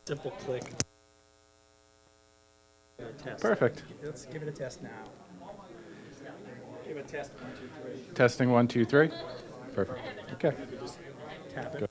Simple click. Test. Perfect. Let's give it a test now. Give it a test. 1, 2, 3. Testing 1, 2, 3. Perfect. Okay. Tap it. Good.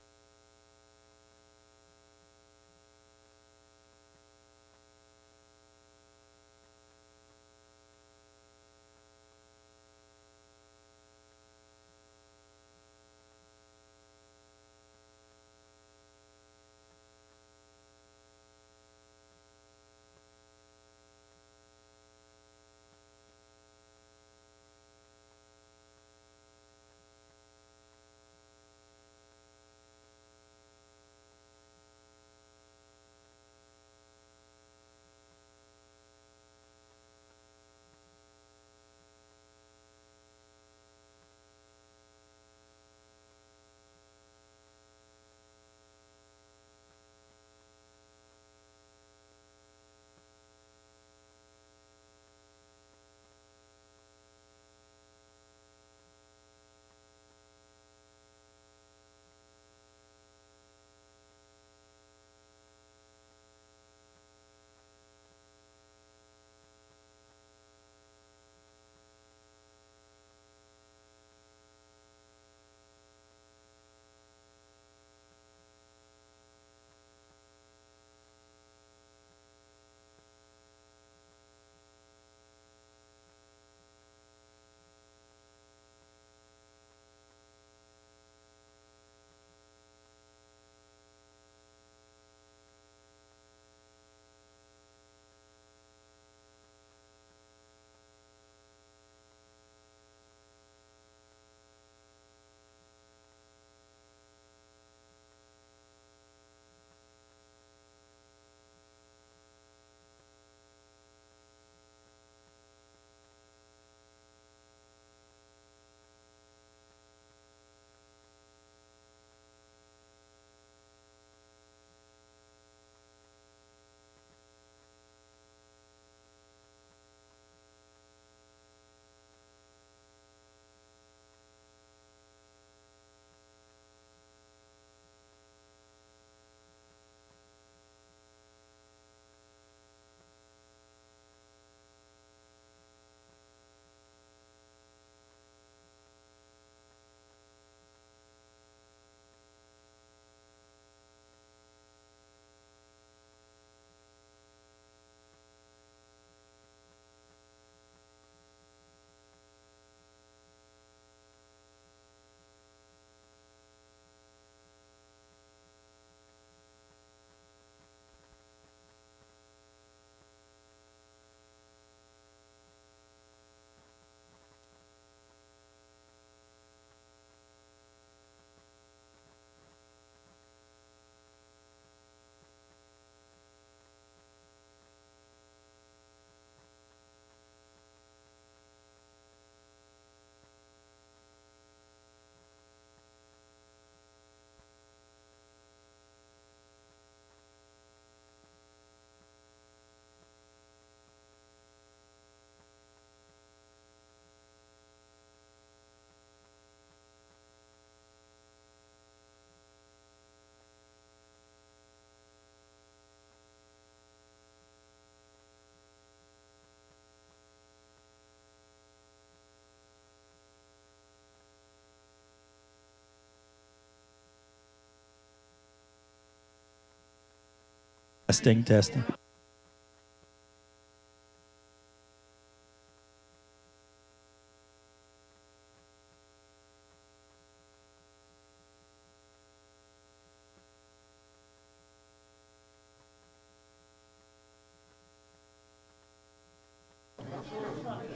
Testing, testing.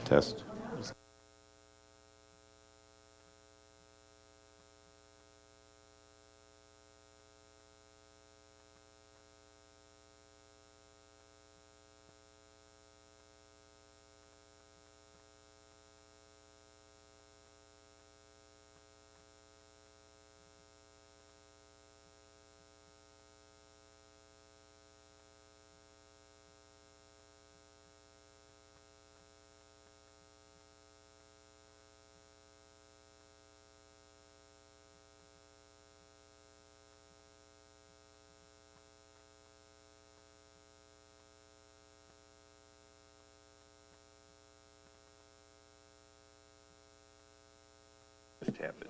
Test. tap it.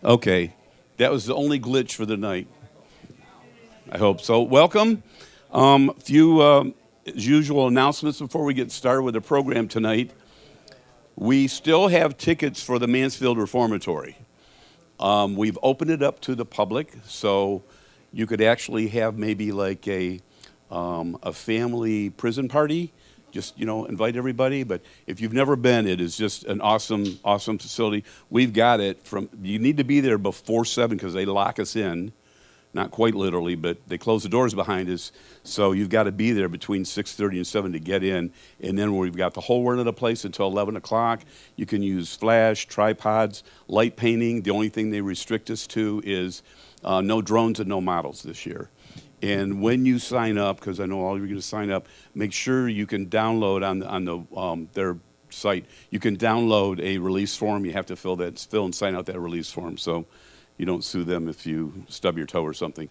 Okay, that was the only glitch for the night. I hope so. Welcome. Few, as usual, announcements before we get started with the program tonight. We still have tickets for the Mansfield Reformatory. We've opened it up to the public, so you could actually have maybe like a family prison party. Just, invite everybody. But if you've never been, it is just an awesome, awesome facility. We've got it you need to be there before 7 because they lock us in. Not quite literally, but they close the doors behind us. So you've got to be there between 6:30 and 7 to get in. And then we've got the whole word of the place until 11 o'clock. You can use flash, tripods, light painting. The only thing they restrict us to is no drones and no models this year. And when you sign up, because I know all of you are going to sign up, make sure you can download on their site. You can download a release form. You have to fill and sign out that release form, so you don't sue them if you stub your toe or something.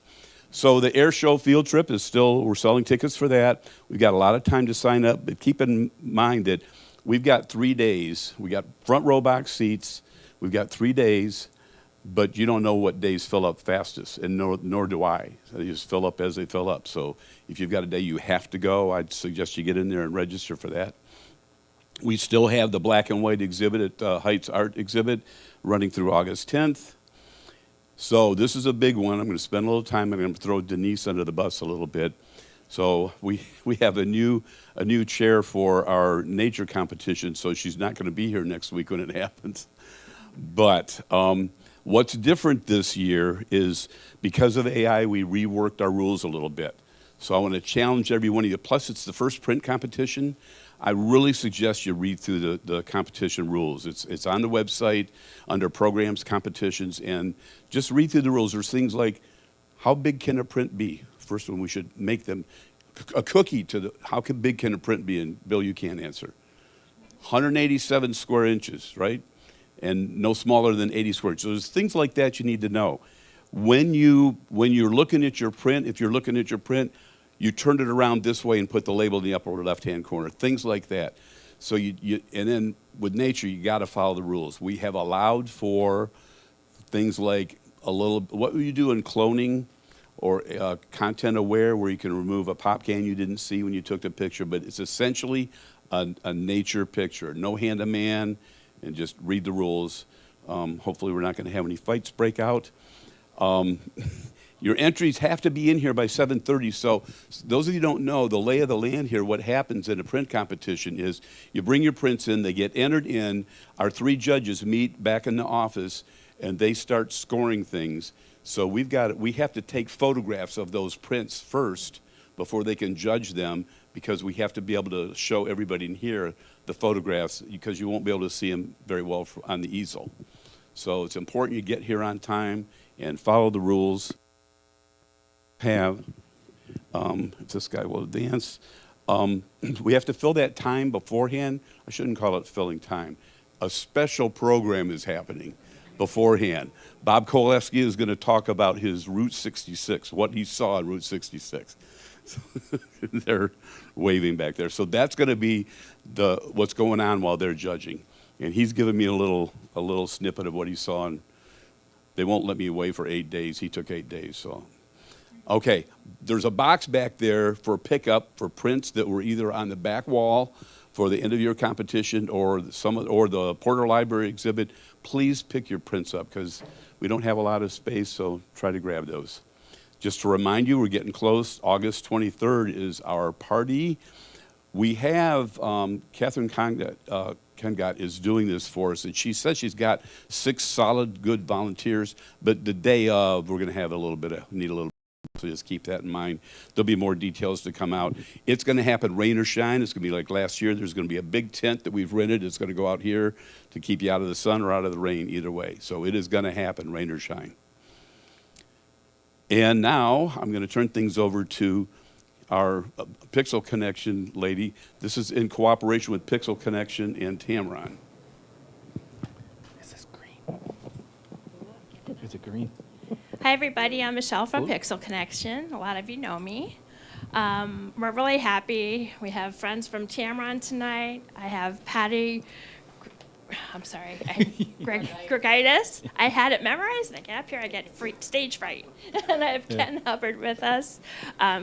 So the air show field trip is we're selling tickets for that. We've got a lot of time to sign up, but keep in mind that we've got 3 days. We got front row box seats. We've got 3 days. But you don't know what days fill up fastest, and nor do I. They just fill up as they fill up. So if you've got a day you have to go, I'd suggest you get in there and register for that. We still have the black and white exhibit at Heights Art Exhibit running through August 10th. So this is a big one. I'm going to spend a little time. I'm going to throw Denise under the bus a little bit. So we have a new chair for our nature competition, so she's not going to be here next week when it happens. But what's different this year is because of AI, we reworked our rules a little bit. So I want to challenge every one of you. Plus, it's the first print competition. I really suggest you read through the competition rules. It's on the website under programs, competitions, and just read through the rules. There's things like, how big can a print be? First one, we should make them a cookie how big can a print be? And Bill, you can't answer. 187 square inches, right? And no smaller than 80 square inches. So there's things like that you need to know. When you're looking at your print, if you're looking at your print, you turn it around this way and put the label in the upper left-hand corner, things like that. So and then with nature, you got to follow the rules. We have allowed for things like what you do in cloning or content aware, where you can remove a pop can you didn't see when you took the picture, but it's essentially a nature picture. No hand of man, and just read the rules. Hopefully we're not going to have any fights break out. Your entries have to be in here by 7:30. So those of you who don't know, the lay of the land here, what happens in a print competition is you bring your prints in, they get entered in, our 3 judges meet back in the office, and they start scoring things. So we have to take photographs of those prints first before they can judge them, because we have to be able to show everybody in here the photographs, because you won't be able to see them very well on the easel. So it's important you get here on time and follow the rules. If this guy will advance, we have to fill that time beforehand. I shouldn't call it filling time. A special program is happening beforehand. Bob Koleski is going to talk about his Route 66, what he saw on Route 66. They're waving back there. So that's going to be what's going on while they're judging. And he's given me a little snippet of what he saw. And they won't let me away for 8 days. He took 8 days. So, okay, there's a box back there for pickup for prints that were either on the back wall for the end of year competition or the Porter Library exhibit. Please pick your prints up because we don't have a lot of space. So try to grab those. Just to remind you, we're getting close. August 23rd is our party. We have Catherine Kengott is doing this for us, and she says she's got 6 solid, good volunteers. But the day of, we're going to have need a little. So just keep that in mind. There'll be more details to come out. It's going to happen rain or shine. It's going to be like last year. There's going to be a big tent that we've rented. It's going to go out here to keep you out of the sun or out of the rain, either way. So it is going to happen, rain or shine. And now I'm going to turn things over to our Pixel Connection lady. This is in cooperation with Pixel Connection and Tamron. Is this green? Is it green? Hi, everybody. I'm Michelle from Pixel Connection. A lot of you know me. We're really happy. We have friends from Tamron tonight. I have Patty I'm sorry, Gregitis. I had it memorized, and I get up here, I get stage fright. And I have Ken Hubbard with us.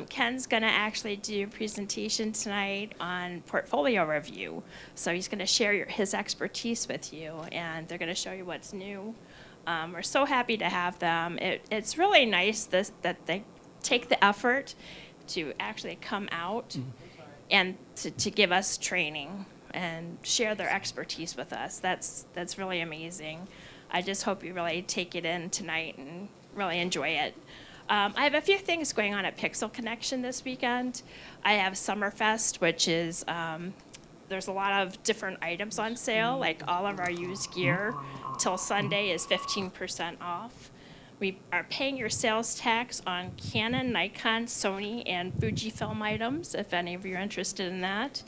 Ken's going to actually do a presentation tonight on portfolio review. So he's going to share his expertise with you, and they're going to show you what's new. We're so happy to have them. It's really nice that they take the effort to actually come out and to give us training and share their expertise with us. That's really amazing. I just hope you really take it in tonight and really enjoy it. I have a few things going on at Pixel Connection this weekend. I have Summerfest, which is, there's a lot of different items on sale, like all of our used gear till Sunday is 15% off. We are paying your sales tax on Canon, Nikon, Sony, and Fujifilm items, if any of you are interested in that.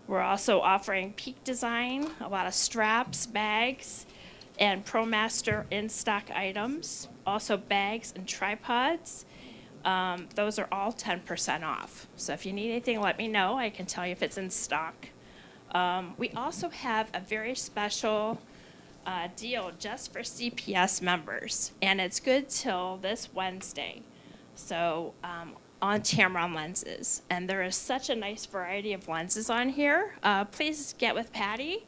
We're also offering Peak Design, a lot of straps, bags, and ProMaster in-stock items. Also bags and tripods. Those are all 10% off. So if you need anything, let me know. I can tell you if it's in stock. We also have a very special deal just for CPS members, and it's good till this Wednesday. So on Tamron lenses, and there is such a nice variety of lenses on here. Please get with Patty,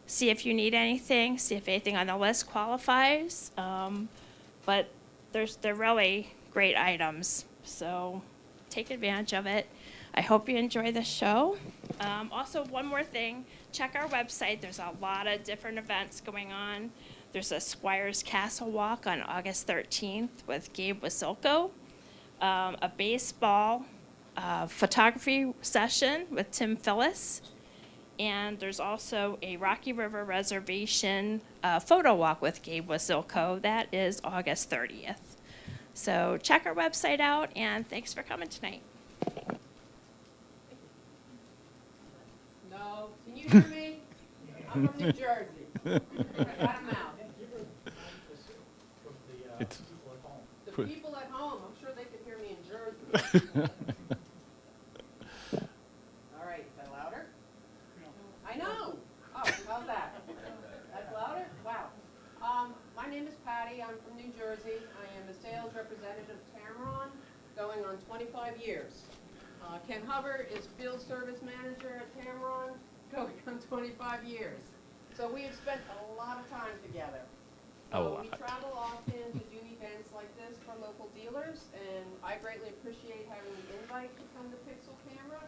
see if you need anything, see if anything on the list qualifies. But they're really great items, so take advantage of it. I hope you enjoy the show. Also, one more thing, check our website. There's a lot of different events going on. There's a Squires Castle Walk on August 13th with Gabe Wasilko, a baseball photography session with Tim Phillis, and there's also a Rocky River Reservation photo walk with Gabe Wasilko. That is August 30th. So check our website out, and thanks for coming tonight. No, can you hear me? I'm from New Jersey. I got 'em out. It's The people at home, I'm sure they could hear me in Jersey. All right, is that louder? I know. Oh, how's that? That's louder? Wow. My name is Patty. I'm from New Jersey. I am a sales representative of Tamron, going on 25 years. Ken Hubbard is field service manager at Tamron, going on 25 years. So we have spent a lot of time together. We travel often to do events like this for local dealers, and I greatly appreciate having the invite to come to Pixel Camera.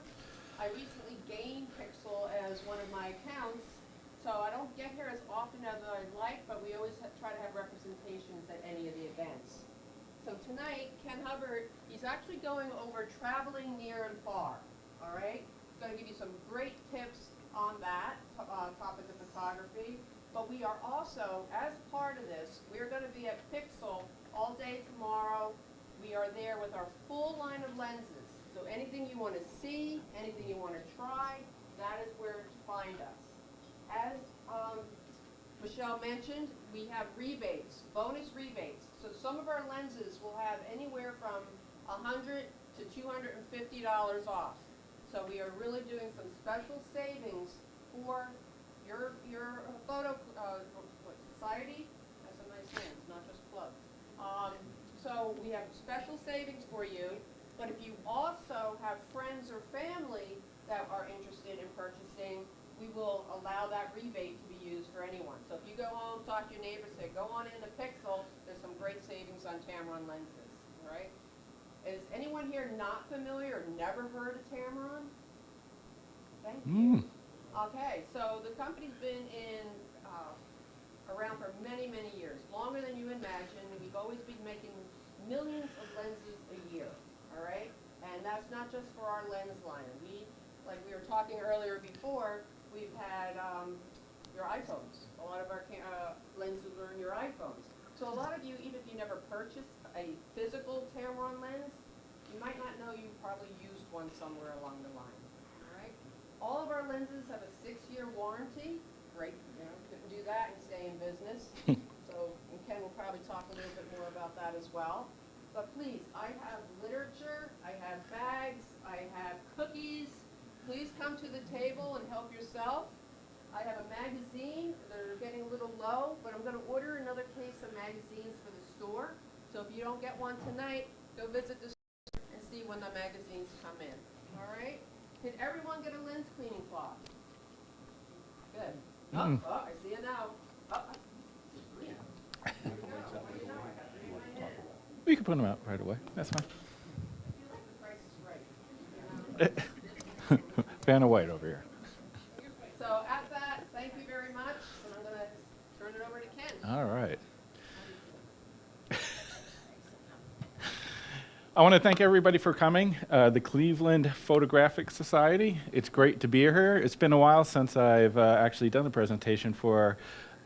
I recently gained Pixel as one of my accounts, so I don't get here as often as I'd like, but we always try to have representations at any of the events. So tonight, Ken Hubbard, he's actually going over traveling near and far, all right? He's going to give you some great tips on that topic of photography. But we are also, as part of this, we're going to be at Pixel all day tomorrow. We are there with our full line of lenses. So anything you want to see, anything you want to try, that is where to find us. As Michelle mentioned, we have rebates, bonus rebates. So some of our lenses will have anywhere from $100 to $250 off. So we are really doing some special savings for your photo society. Has some nice names, not just clubs. So we have special savings for you. But if you also have friends or family that are interested in purchasing, we will allow that rebate to be used for anyone. So if you go home, talk to your neighbor, say, go on into Pixel, there's some great savings on Tamron lenses, all right? Is anyone here not familiar or never heard of Tamron? Thank you. Okay, so the company's been around for many, many years, longer than you imagine. We've always been making millions of lenses a year, all right? And that's not just for our lens line. Like we were talking earlier before, we've had your iPhones. A lot of our lenses are in your iPhones. So a lot of you, even if you never purchased a physical Tamron lens, you might not know you probably used one somewhere along the line, all right? All of our lenses have a 6-year warranty. Great, you know, couldn't do that and stay in business. So, and Ken will probably talk a little bit more about that as well. But please, I have literature, I have bags, I have cookies. Please come to the table and help yourself. I have a magazine. They're getting a little low, but I'm going to order another case of magazines for the store. So if you don't get one tonight, go visit the store and see when the magazines come in. All right? Did everyone get a lens cleaning cloth? Good. Oh, I see it now. Oh, there we go. What do you know? I got three in my hand. We can put them out right away. That's fine. You like the price is right. Vanna White over here. So at that, thank you very much, and I'm going to turn it over to Ken. All right. I want to thank everybody for coming. The Cleveland Photographic Society. It's great to be here. It's been a while since I've actually done a presentation for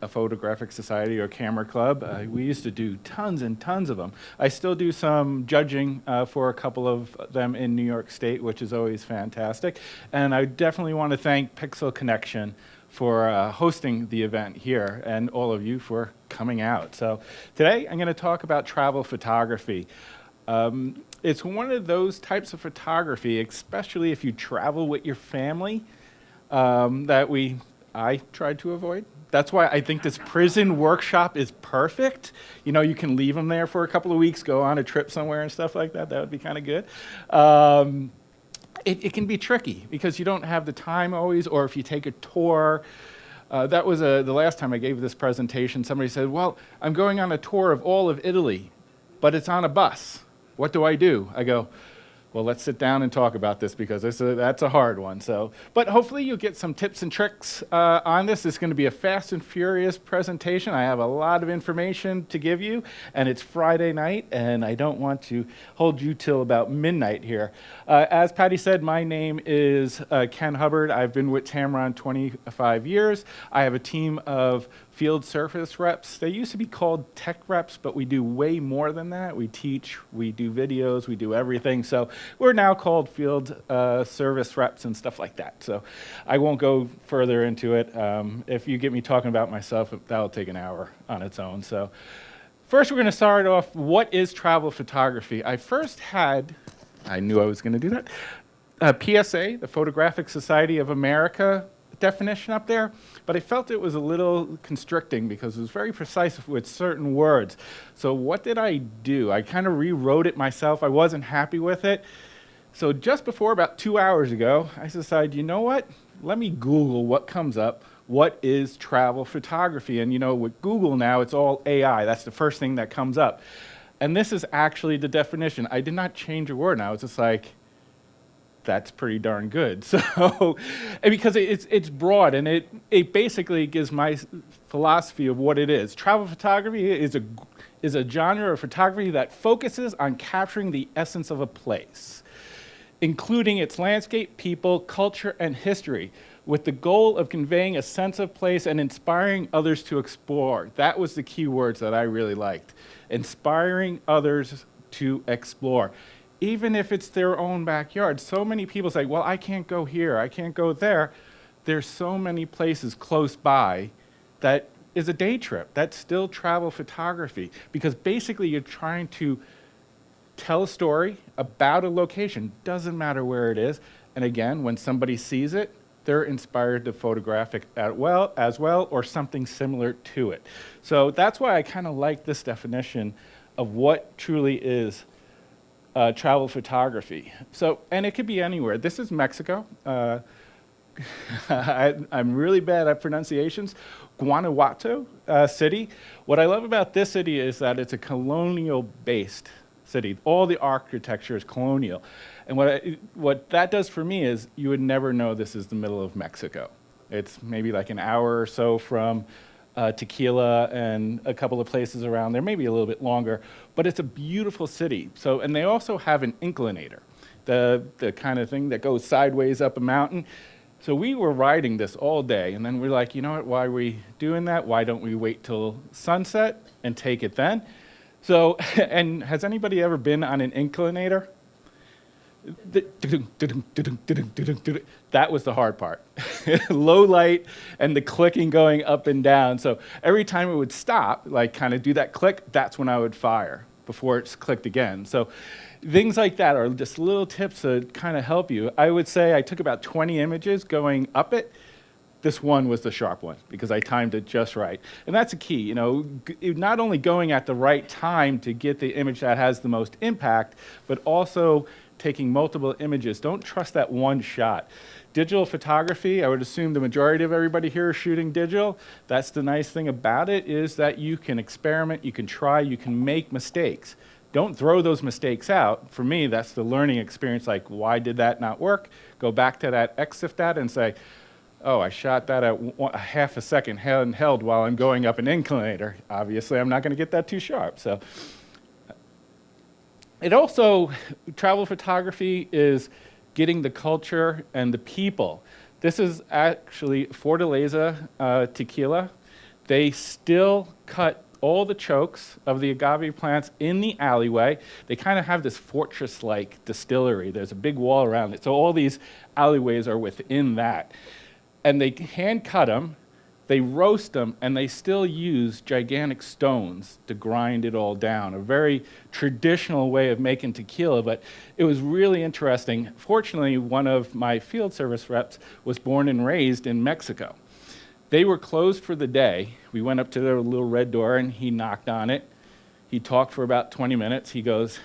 a photographic society or camera club. We used to do tons and tons of them. I still do some judging for a couple of them in New York State, which is always fantastic. And I definitely want to thank Pixel Connection for hosting the event here and all of you for coming out. So today I'm going to talk about travel photography. It's one of those types of photography, especially if you travel with your family, that I tried to avoid. That's why I think this prison workshop is perfect. You know, you can leave them there for a couple of weeks, go on a trip somewhere and stuff like that. That would be kind of good. It can be tricky because you don't have the time always, or if you take a tour. That was the last time I gave this presentation. Somebody said, well, I'm going on a tour of all of Italy, but it's on a bus. What do I do? I go, well, let's sit down and talk about this because that's a hard one. So, but hopefully you'll get some tips and tricks on this. It's going to be a fast and furious presentation. I have a lot of information to give you, and it's Friday night, and I don't want to hold you till about midnight here. As Patty said, my name is Ken Hubbard. I've been with Tamron 25 years. I have a team of field service reps. They used to be called tech reps, but we do way more than that. We teach, we do videos, we do everything. So we're now called field service reps and stuff like that. So I won't go further into it. If you get me talking about myself, that'll take an hour on its own. So first we're going to start off, what is travel photography? I knew I was going to do that. PSA, the Photographic Society of America, definition up there, but I felt it was a little constricting because it was very precise with certain words. So what did I do? I kind of rewrote it myself. I wasn't happy with it. So just before, about 2 hours ago, I decided, you know what? Let me Google what comes up. What is travel photography? And you know, with Google now, it's all AI. That's the first thing that comes up. And this is actually the definition. I did not change a word now. It's just like, that's pretty darn good. So, and because it's broad, and it basically gives my philosophy of what it is. Travel photography is a genre of photography that focuses on capturing the essence of a place, including its landscape, people, culture, and history, with the goal of conveying a sense of place and inspiring others to explore. That was the key words that I really liked. Inspiring others to explore. Even if it's their own backyard. So many people say, well, I can't go here, I can't go there. There's so many places close by that is a day trip. That's still travel photography, because basically you're trying to tell a story about a location. Doesn't matter where it is. And again, when somebody sees it, they're inspired to photograph it as well, or something similar to it. So that's why I kind of like this definition of what truly is travel photography. So, and it could be anywhere. This is Mexico. I'm really bad at pronunciations. Guanajuato city. What I love about this city is that it's a colonial-based city. All the architecture is colonial. And what that does for me is you would never know this is the middle of Mexico. It's maybe like an hour or so from Tequila and a couple of places around there, maybe a little bit longer, but it's a beautiful city. So, and they also have an inclinator, the kind of thing that goes sideways up a mountain. So we were riding this all day, and then we're like, you know what, why are we doing that? Why don't we wait till sunset and take it then? So, and has anybody ever been on an inclinator? That was the hard part. Low light and the clicking going up and down. So every time it would stop, like kind of do that click, that's when I would fire before it's clicked again. So things like that are just little tips to kind of help you. I would say I took about 20 images going up it. this one was the sharp one because I timed it just right. And that's a key, not only going at the right time to get the image that has the most impact, but also taking multiple images. Don't trust that one shot. Digital photography, I would assume the majority of everybody here is shooting digital. That's the nice thing about it, is that you can experiment, you can try, you can make mistakes. Don't throw those mistakes out. For me, that's the learning experience, like, why did that not work? Go back to that EXIF data and say, oh, I shot that at a half a second handheld while I'm going up an inclinator. Obviously, I'm not going to get that too sharp. So, it also, travel photography is getting the culture and the people. This is actually Fortaleza tequila. They still cut all the chokes of the agave plants in the alleyway. They kind of have this fortress-like distillery. There's a big wall around it. So all these alleyways are within that. And they hand cut them, they roast them, and they still use gigantic stones to grind it all down. A very traditional way of making tequila, but it was really interesting. Fortunately, one of my field service reps was born and raised in Mexico. They were closed for the day. We went up to their little red door and he knocked on it. He talked for about 20 minutes. He goes,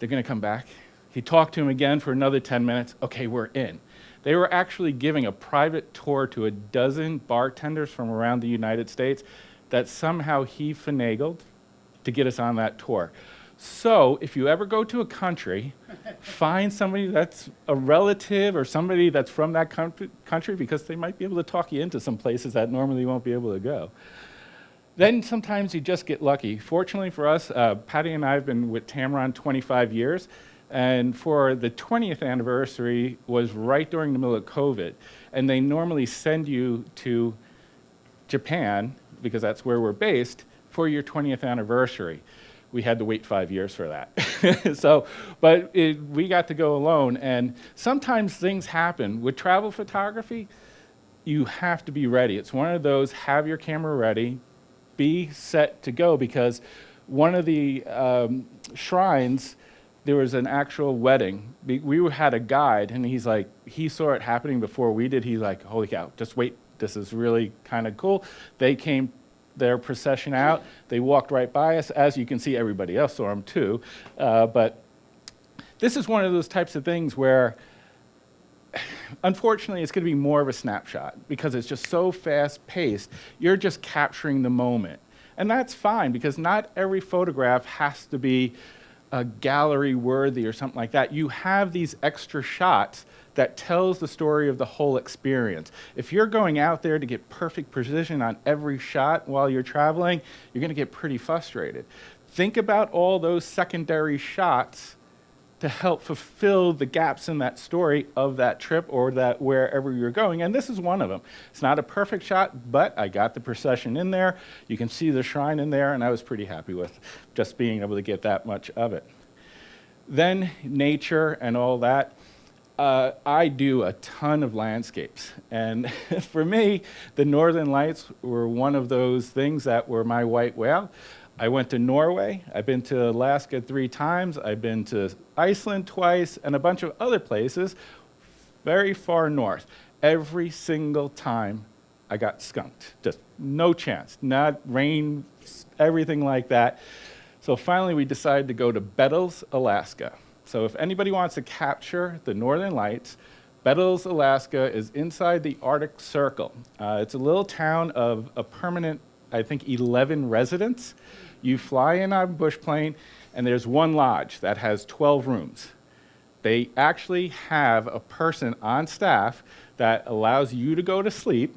they're gonna come back. He talked to him again for another 10 minutes. Okay, we're in. They were actually giving a private tour to a dozen bartenders from around the United States that somehow he finagled to get us on that tour. So if you ever go to a country, find somebody that's a relative or somebody that's from that country, because they might be able to talk you into some places that normally you won't be able to go. Then sometimes you just get lucky. Fortunately for us, Patty and I have been with Tamron 25 years. And for the 20th anniversary was right during the middle of COVID. And they normally send you to Japan, because that's where we're based, for your 20th anniversary. We had to wait 5 years for that. But we got to go alone. And sometimes things happen. With travel photography, you have to be ready. It's one of those, have your camera ready, be set to go, because one of the shrines, there was an actual wedding. We had a guide, and he's like, he saw it happening before we did. He's like, holy cow, just wait. This is really kind of cool. They came their procession out. They walked right by us. As you can see, everybody else saw them too. But this is one of those types of things where, unfortunately, it's going to be more of a snapshot because it's just so fast-paced. You're just capturing the moment. And that's fine, because not every photograph has to be gallery worthy or something like that. You have these extra shots that tells the story of the whole experience. If you're going out there to get perfect precision on every shot while you're traveling, you're going to get pretty frustrated. Think about all those secondary shots to help fulfill the gaps in that story of that trip or that wherever you're going, and this is one of them. It's not a perfect shot, but I got the procession in there. You can see the shrine in there, and I was pretty happy with just being able to get that much of it. Then nature and all that. I do a ton of landscapes, and for me, the Northern Lights were one of those things that were my white whale. I went to Norway, I've been to Alaska 3 times, I've been to Iceland twice, and a bunch of other places very far north. Every single time I got skunked, just no chance, not rain, everything like that. So finally we decided to go to Bettles, Alaska. So if anybody wants to capture the Northern Lights, Bettles, Alaska is inside the Arctic Circle. It's a little town of a permanent, I think, 11 residents. You fly in on a bush plane, and there's one lodge that has 12 rooms. They actually have a person on staff that allows you to go to sleep,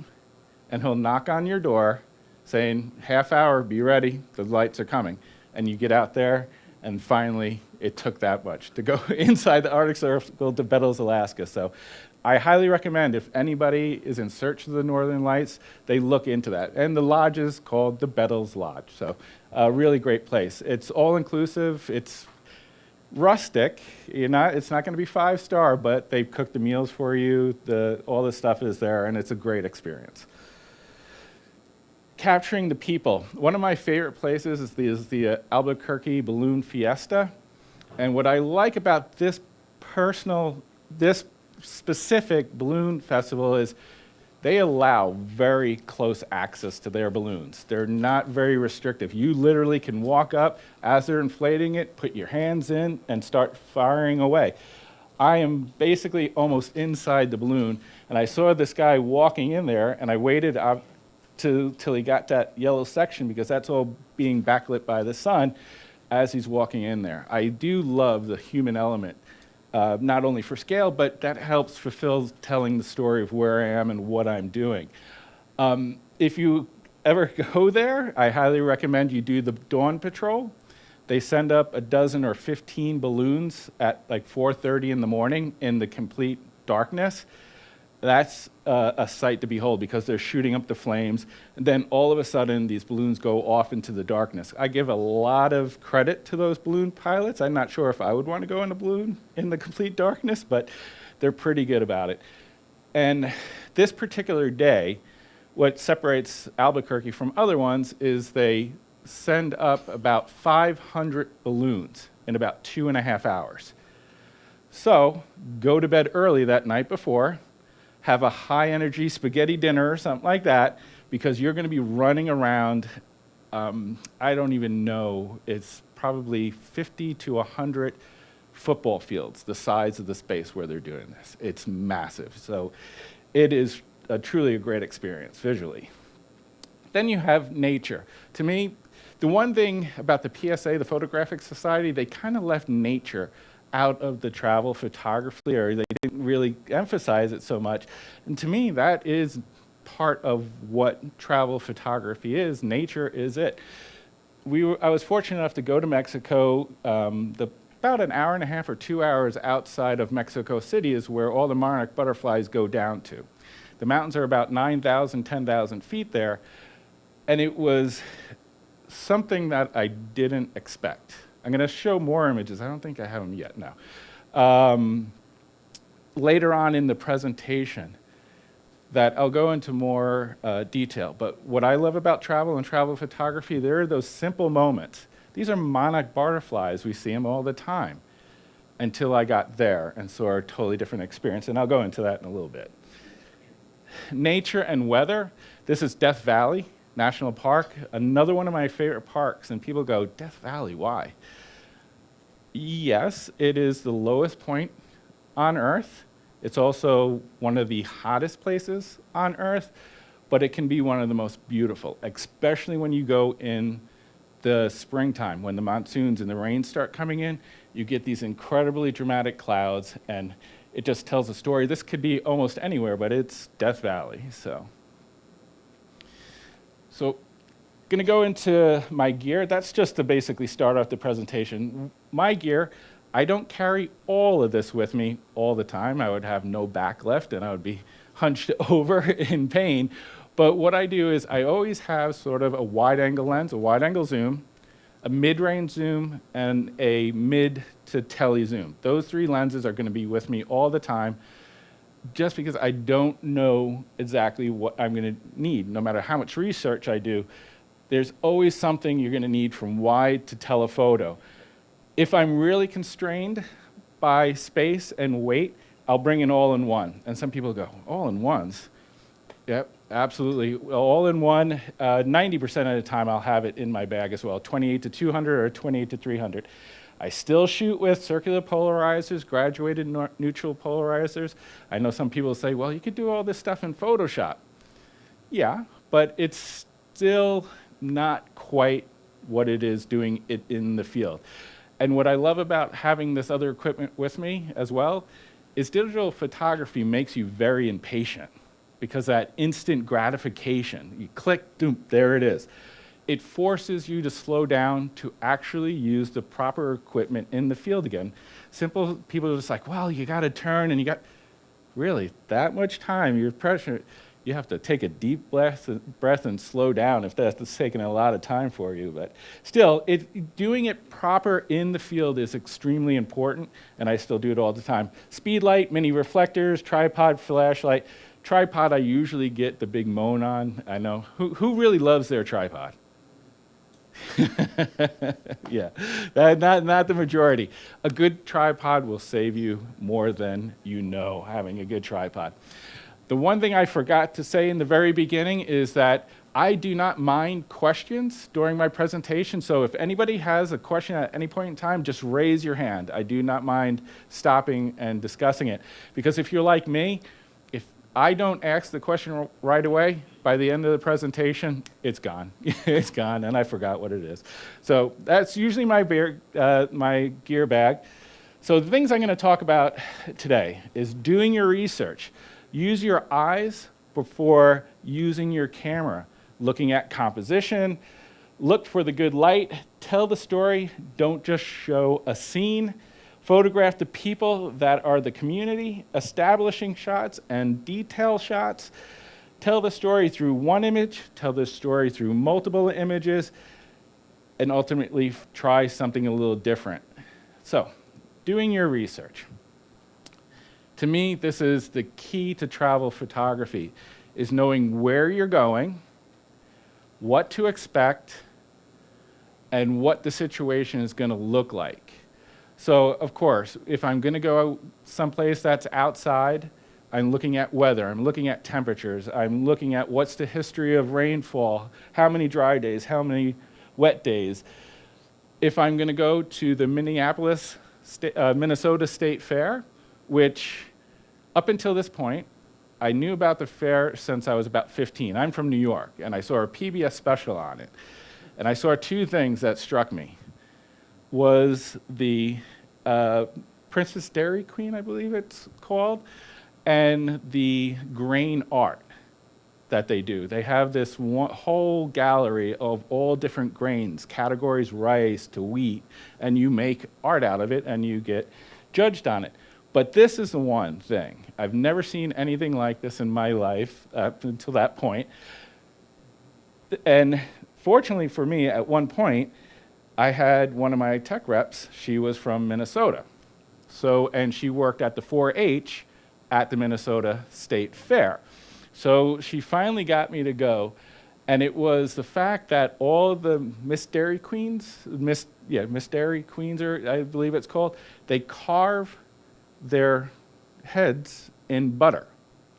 and he'll knock on your door saying, half hour, be ready, the lights are coming. And you get out there, and finally, it took that much to go inside the Arctic Circle to Bettles, Alaska. So I highly recommend, if anybody is in search of the Northern Lights, they look into that. And the lodge is called the Bettles Lodge. So a really great place. It's all-inclusive. It's rustic. It's not going to be 5-star, but they cook the meals for you. All the stuff is there, and it's a great experience. Capturing the people. One of my favorite places is the Albuquerque Balloon Fiesta. And what I like about this specific balloon festival is they allow very close access to their balloons. They're not very restrictive. You literally can walk up as they're inflating it, put your hands in, and start firing away. I am basically almost inside the balloon, and I saw this guy walking in there, and I waited up till he got that yellow section, because that's all being backlit by the sun as he's walking in there. I do love the human element, not only for scale, but that helps fulfill telling the story of where I am and what I'm doing. If you ever go there, I highly recommend you do the dawn patrol. They send up a dozen or 15 balloons at like 4:30 in the morning in the complete darkness. That's a sight to behold, because they're shooting up the flames, and then all of a sudden these balloons go off into the darkness. I give a lot of credit to those balloon pilots. I'm not sure if I would want to go in a balloon in the complete darkness, but they're pretty good about it. And this particular day, what separates Albuquerque from other ones is they send up about 500 balloons in about 2.5 hours. So go to bed early that night before, have a high energy spaghetti dinner or something like that, because you're going to be running around, I don't even know, it's probably 50 to 100 football fields, the size of the space where they're doing this. It's massive. So it is truly a great experience visually. Then you have nature. To me, the one thing about the PSA, the Photographic Society, they kind of left nature out of the travel photography, or they didn't really emphasize it so much. And to me, that is part of what travel photography is. Nature is it. I was fortunate enough to go to Mexico. About an hour and a half or 2 hours outside of Mexico City is where all the monarch butterflies go down to. The mountains are about 9,000, 10,000 feet there, and it was something that I didn't expect. I'm going to show more images. I don't think I have them yet, no. Later on in the presentation, that I'll go into more detail. But what I love about travel and travel photography, there are those simple moments. These are monarch butterflies. We see them all the time until I got there and saw a totally different experience. And I'll go into that in a little bit. Nature and weather. This is Death Valley National Park, another one of my favorite parks. And people go, Death Valley, why? Yes, it is the lowest point on Earth. It's also one of the hottest places on Earth, but it can be one of the most beautiful, especially when you go in the springtime, when the monsoons and the rains start coming in. You get these incredibly dramatic clouds, and it just tells a story. This could be almost anywhere, but it's Death Valley. So going to go into my gear. That's just to basically start off the presentation. My gear, I don't carry all of this with me all the time. I would have no back left, and I would be hunched over in pain. But what I do is I always have sort of a wide-angle lens, a wide-angle zoom, a mid-range zoom, and a mid to tele zoom. Those three lenses are going to be with me all the time, just because I don't know exactly what I'm going to need. No matter how much research I do, there's always something you're going to need from wide to telephoto. If I'm really constrained by space and weight, I'll bring an all-in-one. And some people go, all-in-ones? Yep, absolutely. All-in-one, 90% of the time I'll have it in my bag as well, 28 to 200 or 28 to 300. I still shoot with circular polarizers, graduated neutral polarizers. I know some people say, well, you could do all this stuff in Photoshop. Yeah, but it's still not quite what it is doing it in the field. And what I love about having this other equipment with me as well is digital photography makes you very impatient, because that instant gratification, you click, boom, there it is. It forces you to slow down to actually use the proper equipment in the field again. Simple people are just like, well, you got to turn, and you got, really, that much time, you're pressure. You have to take a deep breath and slow down if that's taking a lot of time for you. But still, doing it proper in the field is extremely important, and I still do it all the time. Speed light, mini reflectors, tripod, flashlight. Tripod, I usually get the big moan on. I know. Who really loves their tripod? Yeah, not the majority. A good tripod will save you more than you know, having a good tripod. The one thing I forgot to say in the very beginning is that I do not mind questions during my presentation, so if anybody has a question at any point in time, just raise your hand. I do not mind stopping and discussing it, because if you're like me, if I don't ask the question right away, by the end of the presentation, it's gone. It's gone, and I forgot what it is. So that's usually my gear bag. So the things I'm going to talk about today is doing your research. Use your eyes before using your camera. Looking at composition, look for the good light, tell the story, don't just show a scene. Photograph the people that are the community, establishing shots and detail shots. Tell the story through one image, tell the story through multiple images, and ultimately try something a little different. So, doing your research. To me, this is the key to travel photography, is knowing where you're going, what to expect, and what the situation is going to look like. So, of course, if I'm going to go someplace that's outside, I'm looking at weather, I'm looking at temperatures, I'm looking at what's the history of rainfall, how many dry days, how many wet days. If I'm going to go to the Minnesota State Fair, which up until this point, I knew about the fair since I was about 15. I'm from New York, and I saw a PBS special on it. And I saw two things that struck me. Was the Princess Dairy Queen, I believe it's called, and the grain art that they do. They have this whole gallery of all different grains, categories rice to wheat, and you make art out of it, and you get judged on it. But this is the one thing. I've never seen anything like this in my life up until that point. And fortunately for me, at one point, I had one of my tech reps, she was from Minnesota. And she worked at the 4-H at the Minnesota State Fair. So she finally got me to go, and it was the fact that all the Miss Dairy Queens, Miss Dairy Queens, I believe it's called, they carve their heads in butter,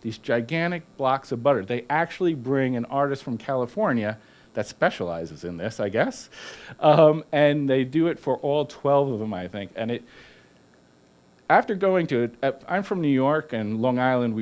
these gigantic blocks of butter. They actually bring an artist from California that specializes in this, I guess, and they do it for all 12 of them, I think. And after going to it, I'm from New York and Long Island.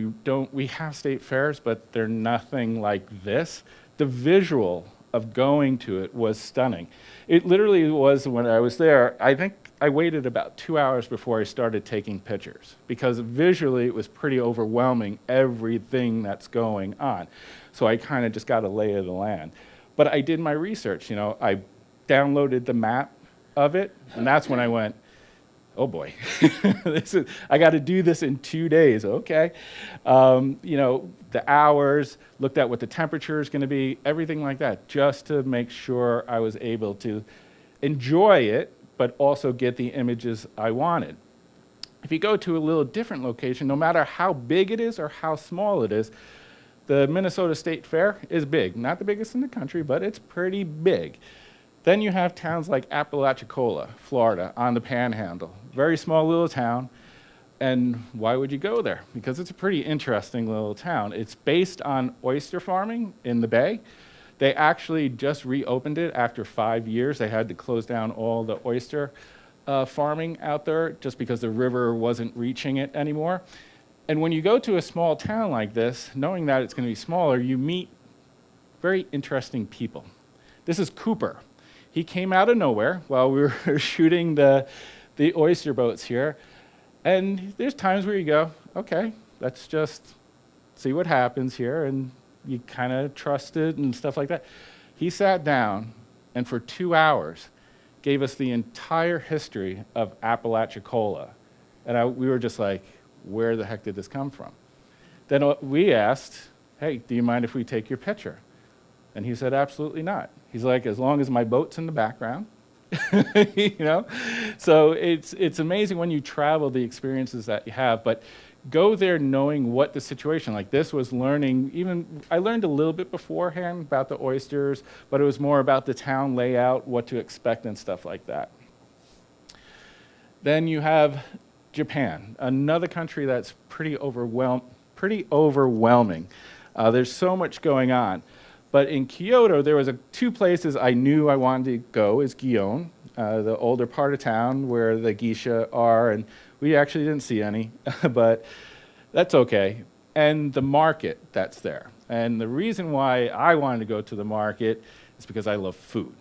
We have state fairs, but they're nothing like this. The visual of going to it was stunning. It literally was, when I was there, I think I waited about 2 hours before I started taking pictures, because visually it was pretty overwhelming, everything that's going on. So I kind of just got a lay of the land. But I did my research, I downloaded the map of it, and that's when I went, oh boy, I got to do this in 2 days, okay. The hours, looked at what the temperature is going to be, everything like that, just to make sure I was able to enjoy it, but also get the images I wanted. If you go to a little different location, no matter how big it is or how small it is, the Minnesota State Fair is big. Not the biggest in the country, but it's pretty big. Then you have towns like Apalachicola, Florida, on the Panhandle. Very small little town. And why would you go there? Because it's a pretty interesting little town. It's based on oyster farming in the bay. They actually just reopened it after 5 years. They had to close down all the oyster farming out there just because the river wasn't reaching it anymore. And when you go to a small town like this, knowing that it's going to be smaller, you meet very interesting people. This is Cooper. He came out of nowhere while we were shooting the oyster boats here. And there's times where you go, okay, let's just see what happens here. And you kind of trust it and stuff like that. He sat down and for 2 hours gave us the entire history of Apalachicola. And we were just like, where the heck did this come from? Then we asked, hey, do you mind if we take your picture? And he said, absolutely not. He's like, as long as my boat's in the background. So it's amazing when you travel, the experiences that you have, but go there knowing what the situation, like this was learning, I learned a little bit beforehand about the oysters, but it was more about the town layout, what to expect and stuff like that. Then you have Japan, another country that's pretty overwhelmed, pretty overwhelming. There's so much going on. But in Kyoto, there was two places I knew I wanted to go, is Gion, the older part of town where the geisha are, and we actually didn't see any, but that's okay, and the market that's there. And the reason why I wanted to go to the market is because I love food.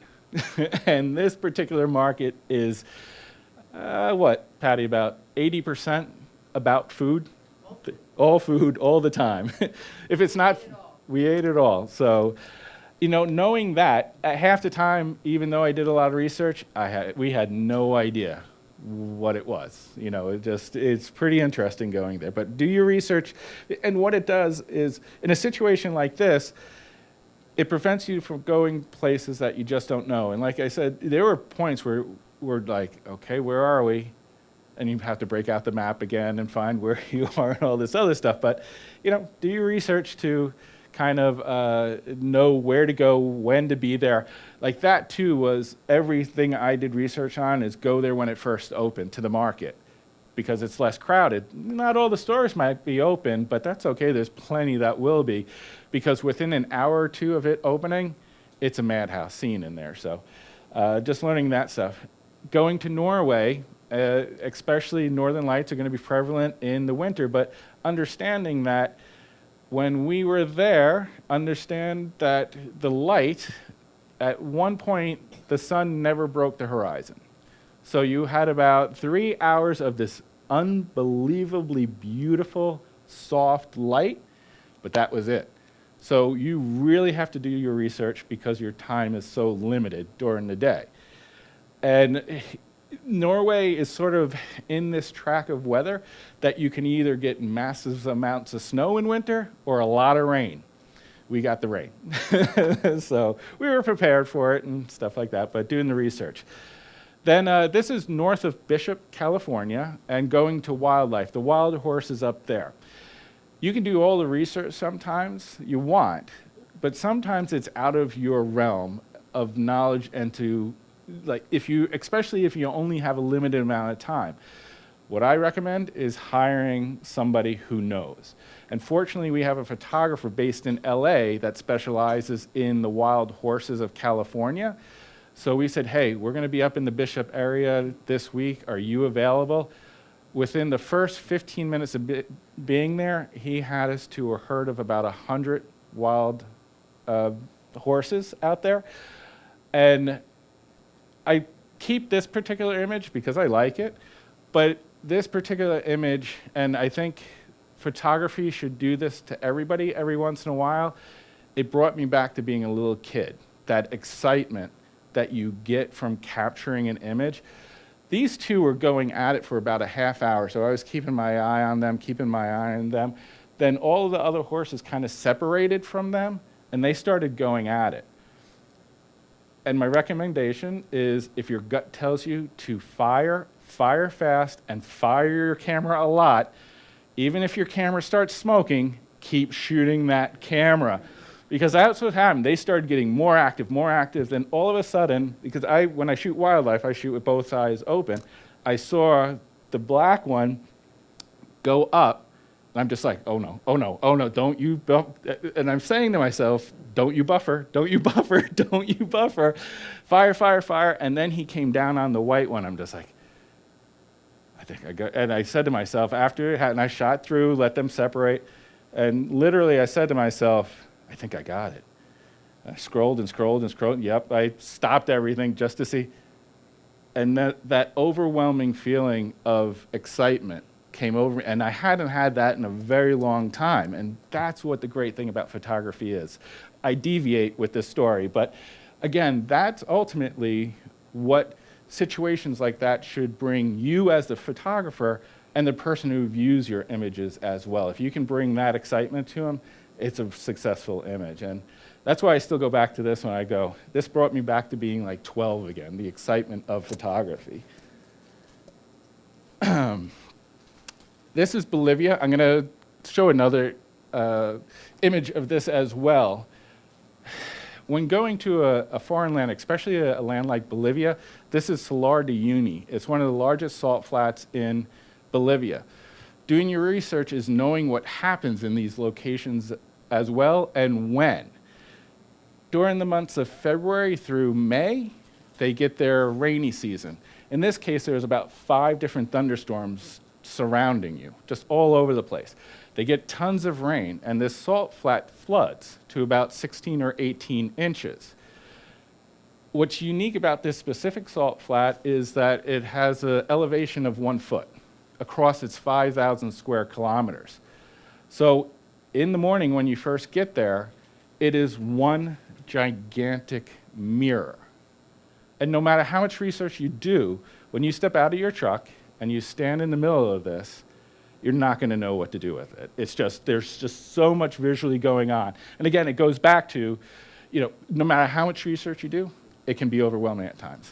And this particular market is, what, Patty, about 80% about food? All food, all the time. If it's not, we ate it all. So, you know, knowing that, at half the time, even though I did a lot of research, we had no idea what it was. You know, it's pretty interesting going there. But do your research, and what it does is, in a situation like this, it prevents you from going places that you just don't know. And like I said, there were points where we're like, okay, where are we? And you have to break out the map again and find where you are and all this other stuff. But, you know, do your research to kind of know where to go, when to be there. Like that, too, was everything I did research on is go there when it first opened to the market because it's less crowded. Not all the stores might be open, but that's okay. There's plenty that will be because within an hour or two of it opening, it's a madhouse scene in there. So just learning that stuff. Going to Norway, especially Northern Lights are going to be prevalent in the winter, but understanding that when we were there, understand that the light, at one point, the sun never broke the horizon. So you had about 3 hours of this unbelievably beautiful, soft light, but that was it. So you really have to do your research because your time is so limited during the day. And Norway is sort of in this track of weather that you can either get massive amounts of snow in winter or a lot of rain. We got the rain. So we were prepared for it and stuff like that, but doing the research. Then this is north of Bishop, California, and going to wildlife. The wild horse is up there. You can do all the research sometimes you want, but sometimes it's out of your realm of knowledge and to like especially if you only have a limited amount of time. What I recommend is hiring somebody who knows. And fortunately, we have a photographer based in LA that specializes in the wild horses of California. So we said, hey, we're going to be up in the Bishop area this week. Are you available? Within the first 15 minutes of being there, he had us to a herd of about 100 wild horses out there. And I keep this particular image because I like it, but this particular image, and I think photography should do this to everybody every once in a while, it brought me back to being a little kid, that excitement that you get from capturing an image. These two were going at it for about a half hour, so I was keeping my eye on them, Then all of the other horses kind of separated from them, and they started going at it. And my recommendation is if your gut tells you to fire fast and fire your camera a lot, even if your camera starts smoking, keep shooting that camera. Because that's what happened. They started getting more active, then all of a sudden, because when I shoot wildlife, I shoot with both eyes open, I saw the black one go up, and I'm just like, oh no, don't you, and I'm saying to myself, don't you buffer, fire, and then he came down on the white one. I'm just like, I think I got, and I said to myself, after it had, and I shot through, let them separate, and literally I said to myself, I think I got it. I scrolled, yep, I stopped everything just to see, and that overwhelming feeling of excitement came over me, and I hadn't had that in a very long time, and that's what the great thing about photography is. I deviate with this story, but again, that's ultimately what situations like that should bring you as the photographer and the person who views your images as well. If you can bring that excitement to them, it's a successful image, and that's why I still go back to this when I go, this brought me back to being like 12 again, the excitement of photography. This is Bolivia. I'm going to show another image of this as well. When going to a foreign land, especially a land like Bolivia, this is Salar de Uyuni. It's one of the largest salt flats in Bolivia. Doing your research is knowing what happens in these locations as well and when. During the months of February through May, they get their rainy season. In this case, there's about 5 different thunderstorms surrounding you, just all over the place. They get tons of rain, and this salt flat floods to about 16 or 18 inches. What's unique about this specific salt flat is that it has an elevation of 1 foot across its 5,000 square kilometers. So in the morning when you first get there, it is one gigantic mirror. And no matter how much research you do, when you step out of your truck and you stand in the middle of this, you're not going to know what to do with it. It's just, there's just so much visually going on. And again, it goes back to, no matter how much research you do, it can be overwhelming at times.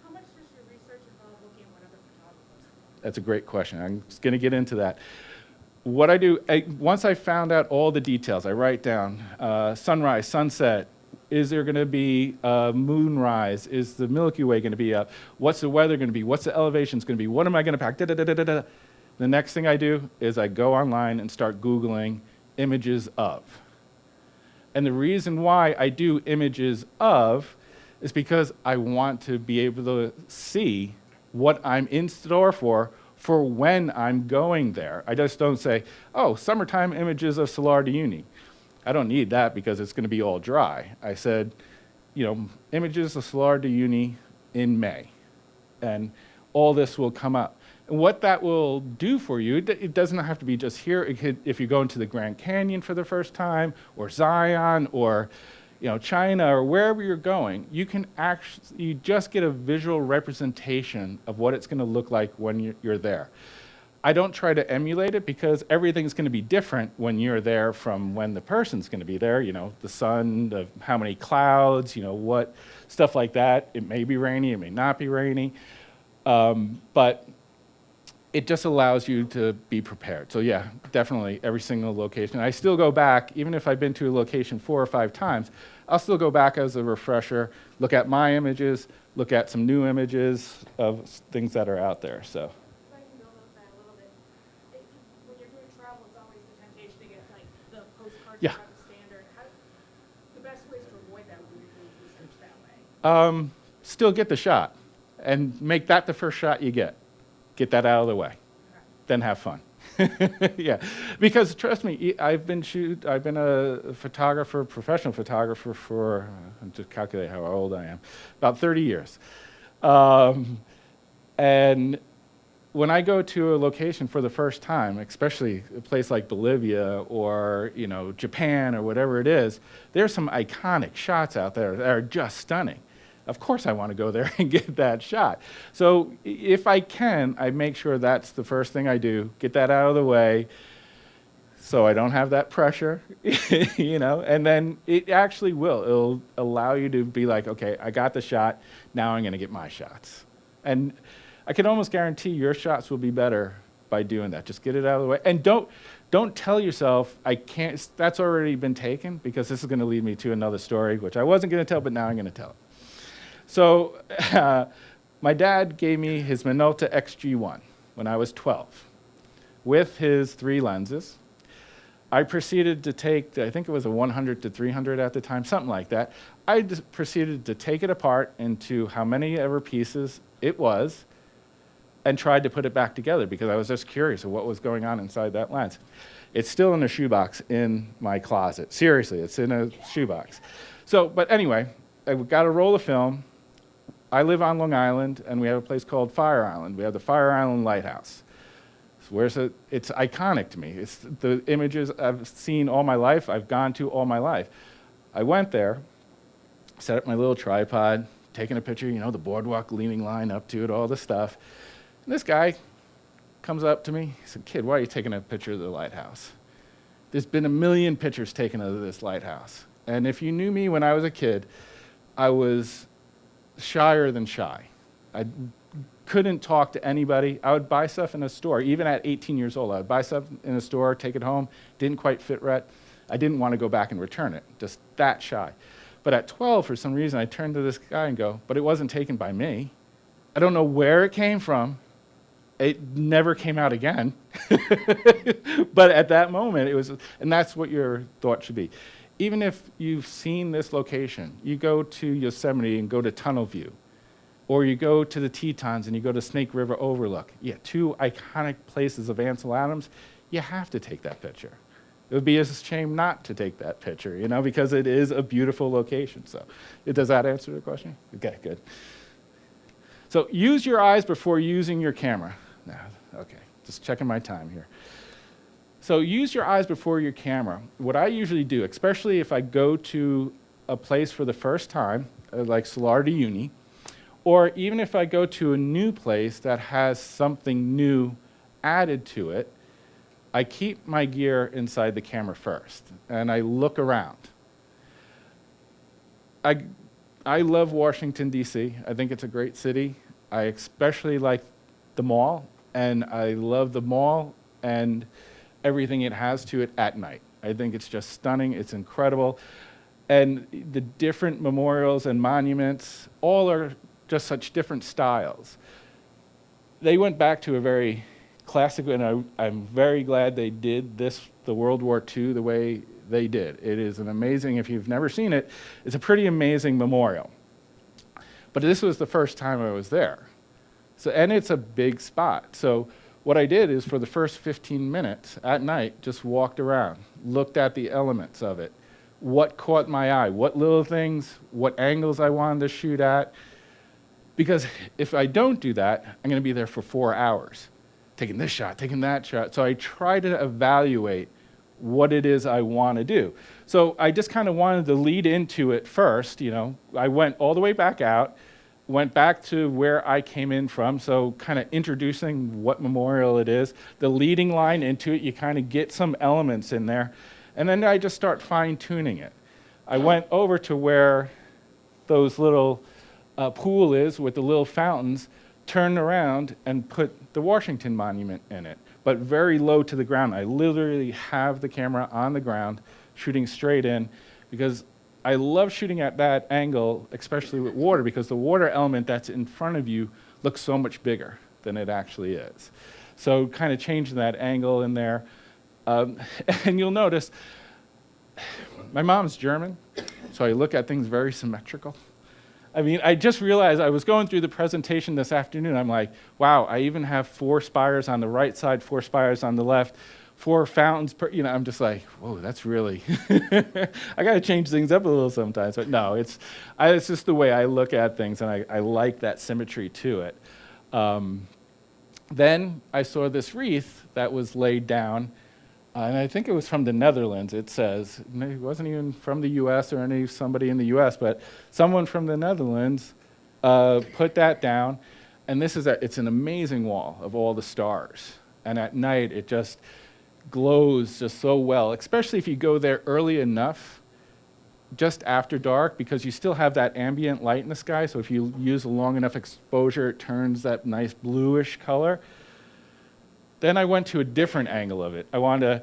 How much does your research involve looking at what other photographers? That's a great question. I'm just going to get into that. What I do, once I found out all the details, I write down sunrise, sunset. Is there going to be moonrise? Is the Milky Way going to be up? What's the weather going to be? What's the elevations going to be? What am I going to pack? Da-da-da-da-da-da. The next thing I do is I go online and start Googling images of. And the reason why I do images of is because I want to be able to see what I'm in store for when I'm going there. I just don't say, oh, summertime images of Salar de Uyuni. I don't need that because it's going to be all dry. I said, images of Salar de Uyuni in May. And all this will come up. And what that will do for you, it doesn't have to be just here. It could, if you go into the Grand Canyon for the first time, or Zion, or China, or wherever you're going, you can you just get a visual representation of what it's going to look like when you're there. I don't try to emulate it because everything's going to be different when you're there from when the person's going to be there. The sun, how many clouds, what stuff like that. It may be rainy, it may not be rainy, but it just allows you to be prepared. So yeah, definitely every single location. I still go back, even if I've been to a location 4 or 5 times, I'll still go back as a refresher, look at my images, look at some new images of things that are out there. So. If I can build on that a little bit, when you're doing travel, it's always the temptation to get like the postcards Yeah. that have a standard. The best ways to avoid that when you're doing research that way? Still get the shot and make that the first shot you get. Get that out of the way, then have fun. Yeah, because trust me, I've been a photographer, professional photographer for, just calculate how old I am, about 30 years. And when I go to a location for the first time, especially a place like Bolivia or Japan or whatever it is, there's some iconic shots out there that are just stunning. Of course I want to go there and get that shot. So if I can, I make sure that's the first thing I do, get that out of the way so I don't have that pressure, and then it actually will. It'll allow you to be like, okay, I got the shot, now I'm going to get my shots. And I can almost guarantee your shots will be better by doing that. Just get it out of the way. And don't tell yourself, I can't, that's already been taken, because this is going to lead me to another story, which I wasn't going to tell, but now I'm going to tell it. So my dad gave me his Minolta XG1 when I was 12 with his 3 lenses. I proceeded to take, I think it was a 100 to 300 at the time, something like that. I just proceeded to take it apart into how many ever pieces it was and tried to put it back together because I was just curious of what was going on inside that lens. It's still in a shoebox in my closet. Seriously, it's in a shoebox. So, but anyway, I got a roll of film. I live on Long Island, and we have a place called Fire Island. We have the Fire Island Lighthouse. It's iconic to me. It's the images I've seen all my life, I've gone to all my life. I went there, set up my little tripod, taking a picture, the boardwalk leaning line up to it, all the stuff. And this guy comes up to me. He said, "Kid, why are you taking a picture of the lighthouse? There's been 1 million pictures taken of this lighthouse." And if you knew me when I was a kid, I was shyer than shy. I couldn't talk to anybody. I would buy stuff in a store. Even at 18 years old, I would buy stuff in a store, take it home, didn't quite fit right. I didn't want to go back and return it, just that shy. But at 12, for some reason, I turned to this guy and go, "But it wasn't taken by me. I don't know where it came from, It never came out again. But at that moment, it was, and that's what your thought should be. Even if you've seen this location, you go to Yosemite and go to Tunnel View, or you go to the Tetons and you go to Snake River Overlook. Yeah, two iconic places of Ansel Adams. You have to take that picture. It would be a shame not to take that picture, you know, because it is a beautiful location. So, does that answer the question? Okay, good. So, use your eyes before using your camera. Now, okay, just checking my time here. So, use your eyes before your camera. What I usually do, especially if I go to a place for the first time, like Salar de Uyuni, or even if I go to a new place that has something new added to it, I keep my gear inside the camera first, and I look around. I love Washington, D.C. I think it's a great city. I especially like the mall, and I love the mall and everything it has to it at night. I think it's just stunning. It's incredible. And the different memorials and monuments, all are just such different styles. They went back to a very classic, and I'm very glad they did this, the World War II, the way they did. It is an amazing, if you've never seen it, it's a pretty amazing memorial. But this was the first time I was there. So, and it's a big spot. So what I did is for the first 15 minutes at night, just walked around, looked at the elements of it, what caught my eye, what little things, what angles I wanted to shoot at. Because if I don't do that, I'm going to be there for 4 hours, taking this shot, taking that shot. So I try to evaluate what it is I want to do. So I just kind of wanted to lead into it first, you know. I went all the way back out, went back to where I came in from, so kind of introducing what memorial it is. The leading line into it, you kind of get some elements in there, and then I just start fine-tuning it. I went over to where those little pool is with the little fountains, turned around and put the Washington Monument in it, but very low to the ground. I literally have the camera on the ground, shooting straight in, because I love shooting at that angle, especially with water, because the water element that's in front of you looks so much bigger than it actually is. So kind of changing that angle in there. And you'll notice, my mom's German, so I look at things very symmetrical. I mean, I just realized I was going through the presentation this afternoon. I'm like, wow, I even have 4 spires on the right side, 4 spires on the left, 4 fountains per, you know, I'm just like, whoa, that's really, I got to change things up a little sometimes. But no, it's just the way I look at things, and I like that symmetry to it. Then I saw this wreath that was laid down, and I think it was from the Netherlands, it says. It wasn't even from the U.S. or somebody in the U.S., but someone from the Netherlands put that down. And it's an amazing wall of all the stars. And at night, it just glows just so well, especially if you go there early enough, just after dark, because you still have that ambient light in the sky. So if you use a long enough exposure, it turns that nice bluish color. Then I went to a different angle of it. I wanted to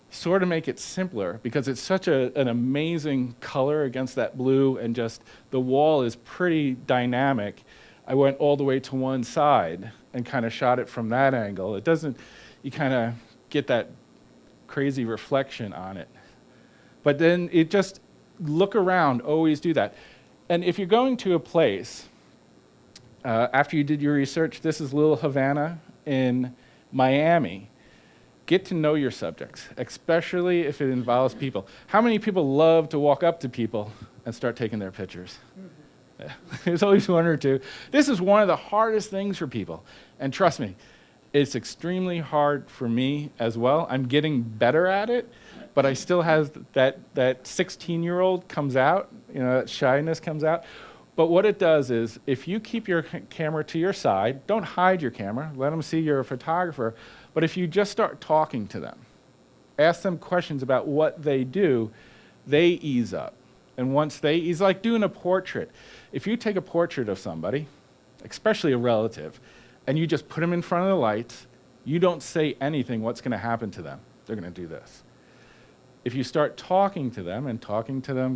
sort of make it simpler, because it's such an amazing color against that blue, and just the wall is pretty dynamic. I went all the way to one side and kind of shot it from that angle. It doesn't, you kind of get that crazy reflection on it. But then it just, look around, always do that. And if you're going to a place, after you did your research, this is Little Havana in Miami. Get to know your subjects, especially if it involves people. How many people love to walk up to people and start taking their pictures? Yeah. There's always one or two. This is one of the hardest things for people. And trust me, it's extremely hard for me as well. I'm getting better at it, but I still have that 16-year-old comes out, you know, that shyness comes out. But what it does is, if you keep your camera to your side, don't hide your camera, let them see you're a photographer, but if you just start talking to them, ask them questions about what they do, they ease up. And once they ease, like doing a portrait. If you take a portrait of somebody, especially a relative, and you just put them in front of the lights, you don't say anything, what's going to happen to them? They're going to do this. If you start talking to them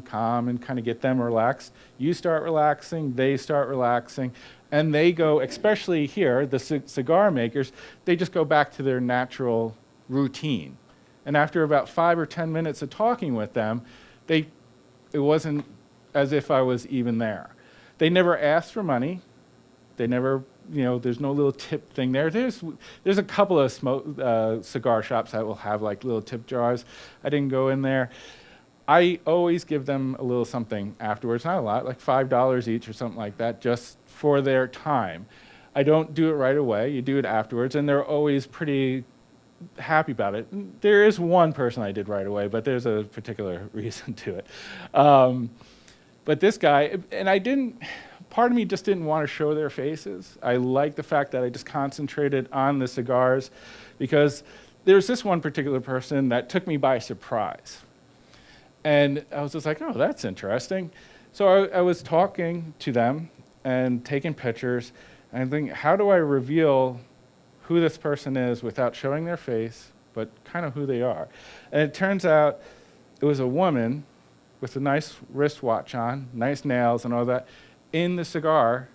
calm and kind of get them relaxed, you start relaxing, they start relaxing, And they go, especially here, the cigar makers, they just go back to their natural routine. And after about 5 or 10 minutes of talking with them, it wasn't as if I was even there. They never asked for money. They never, there's no little tip thing there. There's a couple of cigar shops that will have like little tip jars. I didn't go in there. I always give them a little something afterwards, not a lot, like $5 each or something like that, just for their time. I don't do it right away. You do it afterwards, and they're always pretty happy about it. There is one person I did right away, but there's a particular reason to it. But this guy, and part of me just didn't want to show their faces. I like the fact that I just concentrated on the cigars, because there's this one particular person that took me by surprise. And I was just like, oh, that's interesting. So I was talking to them and taking pictures, and I think, how do I reveal who this person is without showing their face, but kind of who they are? And it turns out it was a woman with a nice wristwatch on, nice nails and all that, in the cigar,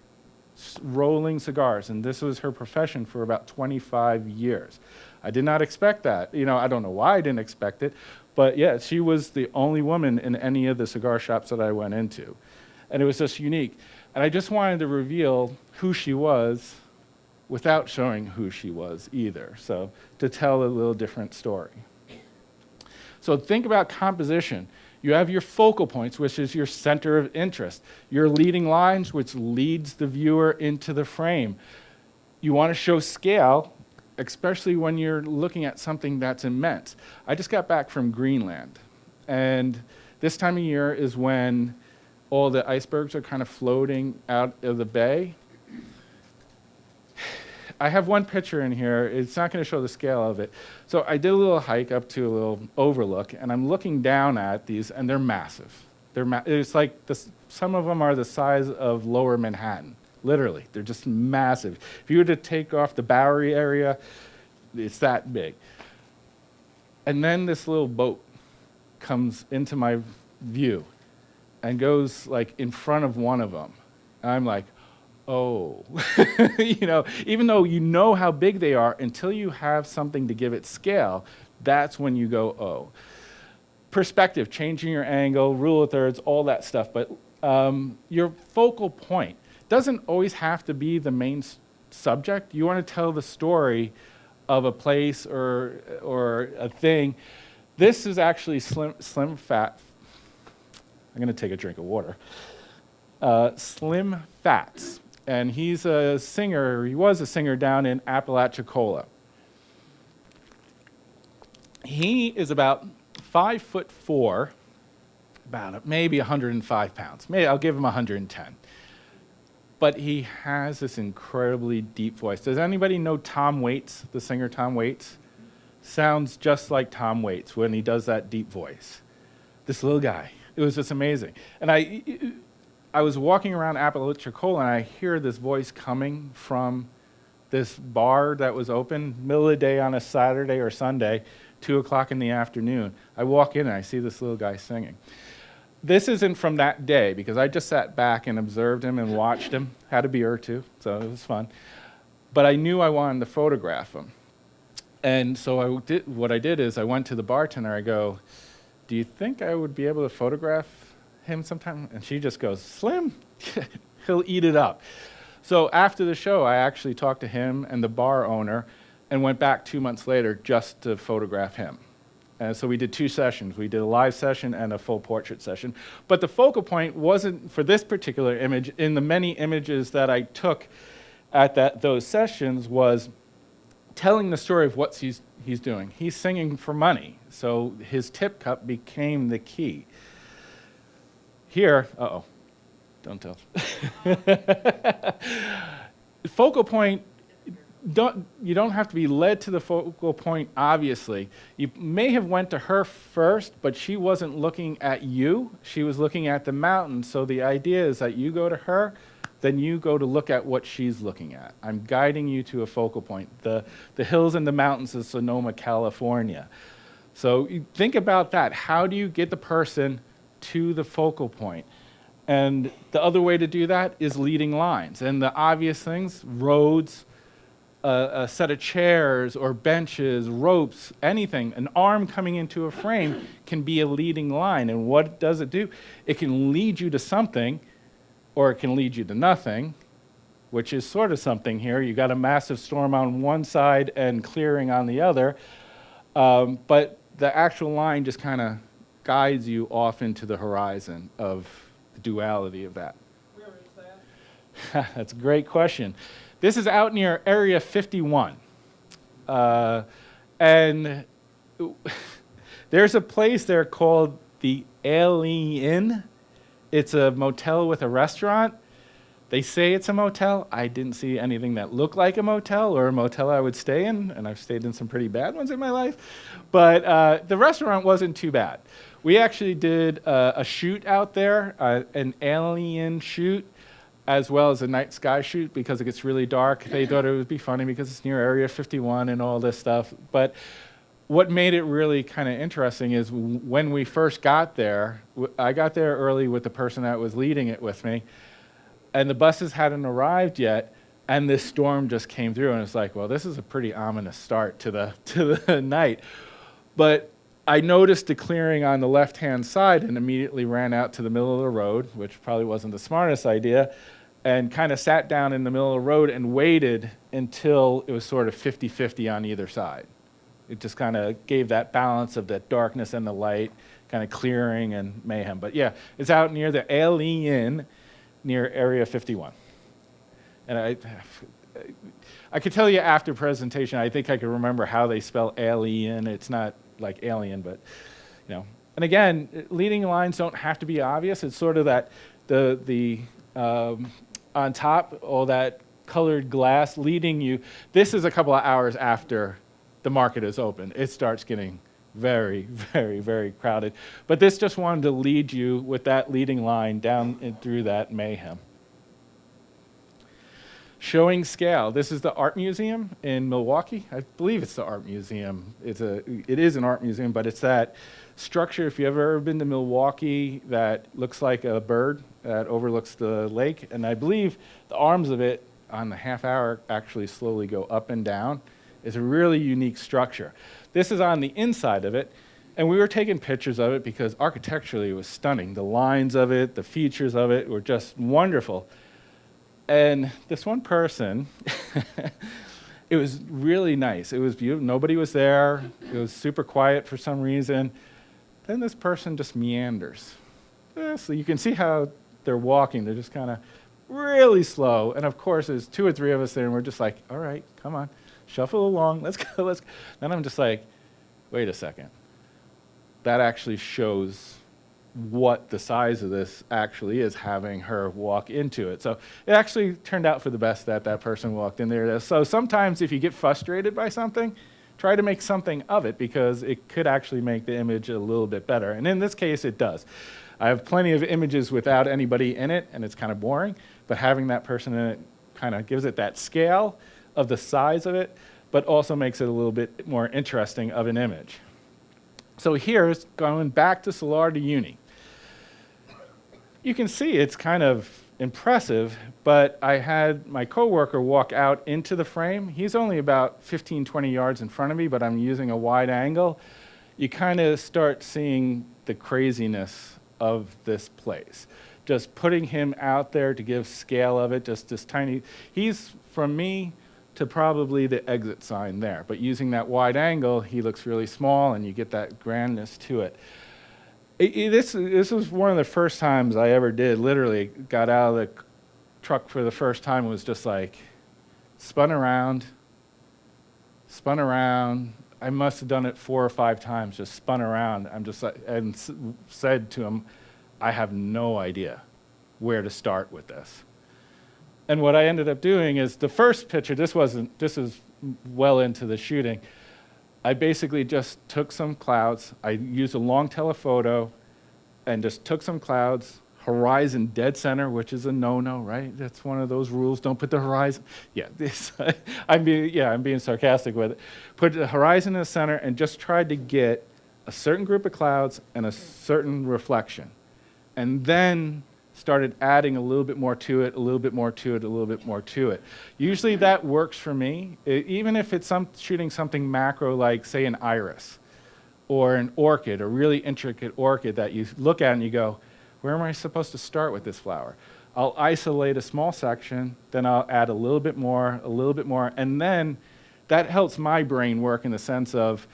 rolling cigars. And this was her profession for about 25 years. I did not expect that. I don't know why I didn't expect it, but yeah, she was the only woman in any of the cigar shops that I went into. And it was just unique. And I just wanted to reveal who she was without showing who she was either, so to tell a little different story. So think about composition. You have your focal points, which is your center of interest. Your leading lines, which leads the viewer into the frame. You want to show scale, especially when you're looking at something that's immense. I just got back from Greenland, and this time of year is when all the icebergs are kind of floating out of the bay. I have one picture in here. It's not going to show the scale of it. So I did a little hike up to a little overlook, and I'm looking down at these, and they're massive. It's like some of them are the size of Lower Manhattan. Literally, they're just massive. If you were to take off the Bowery area, it's that big. And then this little boat comes into my view and goes like in front of one of them. And I'm like, oh. Even though you know how big they are, until you have something to give it scale, that's when you go, oh. Perspective, changing your angle, rule of thirds, all that stuff. But your focal point doesn't always have to be the main subject. You want to tell the story of a place or a thing. This is actually Slim Fat. I'm going to take a drink of water. Slim Fats. And he's a singer, he was a singer down in Apalachicola. He is about 5'4", about maybe 105 pounds. Maybe I'll give him 110. But he has this incredibly deep voice. Does anybody know Tom Waits, the singer Tom Waits? Sounds just like Tom Waits when he does that deep voice. This little guy. It was just amazing. And I was walking around Apalachicola, and I hear this voice coming from this bar that was open, middle of the day on a Saturday or Sunday, 2 o'clock in the afternoon. I walk in, and I see this little guy singing. This isn't from that day, because I just sat back and observed him and watched him. Had a beer or two, so it was fun. But I knew I wanted to photograph him. And so what I did is I went to the bartender. I go, do you think I would be able to photograph him sometime? And she just goes, Slim, he'll eat it up. So after the show, I actually talked to him and the bar owner and went back 2 months later just to photograph him. And so we did 2 sessions. We did a live session and a full portrait session. But the focal point wasn't for this particular image. In the many images that I took at those sessions was telling the story of what he's doing. He's singing for money, so his tip cup became the key. Here, don't tell. Focal point, you don't have to be led to the focal point, obviously. You may have went to her first, but she wasn't looking at you. She was looking at the mountain, so the idea is that you go to her, then you go to look at what she's looking at. I'm guiding you to a focal point. The hills and the mountains of Sonoma, California. So you think about that. How do you get the person to the focal point? And the other way to do that is leading lines. And the obvious things, roads, a set of chairs or benches, ropes, anything, an arm coming into a frame can be a leading line. And what does it do? It can lead you to something, or it can lead you to nothing, which is sort of something here. You got a massive storm on one side and clearing on the other. But the actual line just kind of guides you off into the horizon of the duality of that. Where is that? That's a great question. This is out near Area 51. And there's a place there called the Inn. It's a motel with a restaurant. They say it's a motel. I didn't see anything that looked like a motel or a motel I would stay in, and I've stayed in some pretty bad ones in my life. But the restaurant wasn't too bad. We actually did a shoot out there, an alien shoot, as well as a night sky shoot because it gets really dark. They thought it would be funny because it's near Area 51 and all this stuff. But what made it really kind of interesting is when we first got there, I got there early with the person that was leading it with me, and the buses hadn't arrived yet, and this storm just came through, and it's like, well, this is a pretty ominous start to the night. But I noticed the clearing on the left-hand side and immediately ran out to the middle of the road, which probably wasn't the smartest idea, and kind of sat down in the middle of the road and waited until it was sort of 50-50 on either side. It just kind of gave that balance of the darkness and the light, kind of clearing and mayhem. But yeah, it's out near the Inn, near Area 51. And I could tell you after presentation, I think I could remember how they spell alien. It's not like alien, but, you know. And again, leading lines don't have to be obvious. It's sort of that on top, all that colored glass leading you. This is a couple of hours after the market is open. It starts getting very, very, very crowded. But this just wanted to lead you with that leading line down and through that mayhem. Showing scale. This is the art museum in Milwaukee. I believe it's the art museum. It is an art museum, but it's that structure, if you've ever been to Milwaukee, that looks like a bird that overlooks the lake. And I believe the arms of it on the half hour actually slowly go up and down. It's a really unique structure. This is on the inside of it, and we were taking pictures of it because architecturally it was stunning. The lines of it, the features of it were just wonderful. And this one person, it was really nice. It was beautiful. Nobody was there. It was super quiet for some reason. Then this person just meanders. So you can see how they're walking. They're just kind of really slow. And of course, there's 2 or 3 of us there, and we're just like, all right, come on. Shuffle along, let's go, let's go. Then I'm just like, wait a second. That actually shows what the size of this actually is, having her walk into it. So it actually turned out for the best that that person walked in there. So sometimes if you get frustrated by something, try to make something of it because it could actually make the image a little bit better. And in this case, it does. I have plenty of images without anybody in it, and it's kind of boring, but having that person in it kind of gives it that scale of the size of it, but also makes it a little bit more interesting of an image. So here's going back to Solar to Uni. You can see it's kind of impressive, but I had my coworker walk out into the frame. He's only about 15, 20 yards in front of me, but I'm using a wide angle. You kind of start seeing the craziness of this place. Just putting him out there to give scale of it, just this tiny, he's from me to probably the exit sign there. But using that wide angle, he looks really small, and you get that grandness to it. This was one of the first times I ever did, literally got out of the truck for the first time, was just like, spun around. I must have done it 4 or 5 times, just spun around. I'm just like, and said to him, I have no idea where to start with this. And what I ended up doing is the first picture, this is well into the shooting. I basically just took some clouds. I used a long telephoto and just took some clouds, horizon dead center, which is a no-no, right? That's one of those rules. Don't put the horizon. Yeah, I'm being sarcastic with it. Put the horizon in the center and just tried to get a certain group of clouds and a certain reflection. And then started adding a little bit more to it, a little bit more to it, a little bit more to it. Usually that works for me, even if it's shooting something macro like, say, an iris or an orchid, a really intricate orchid that you look at and you go, where am I supposed to start with this flower? I'll isolate a small section, then I'll add a little bit more, and then that helps my brain work in the sense of,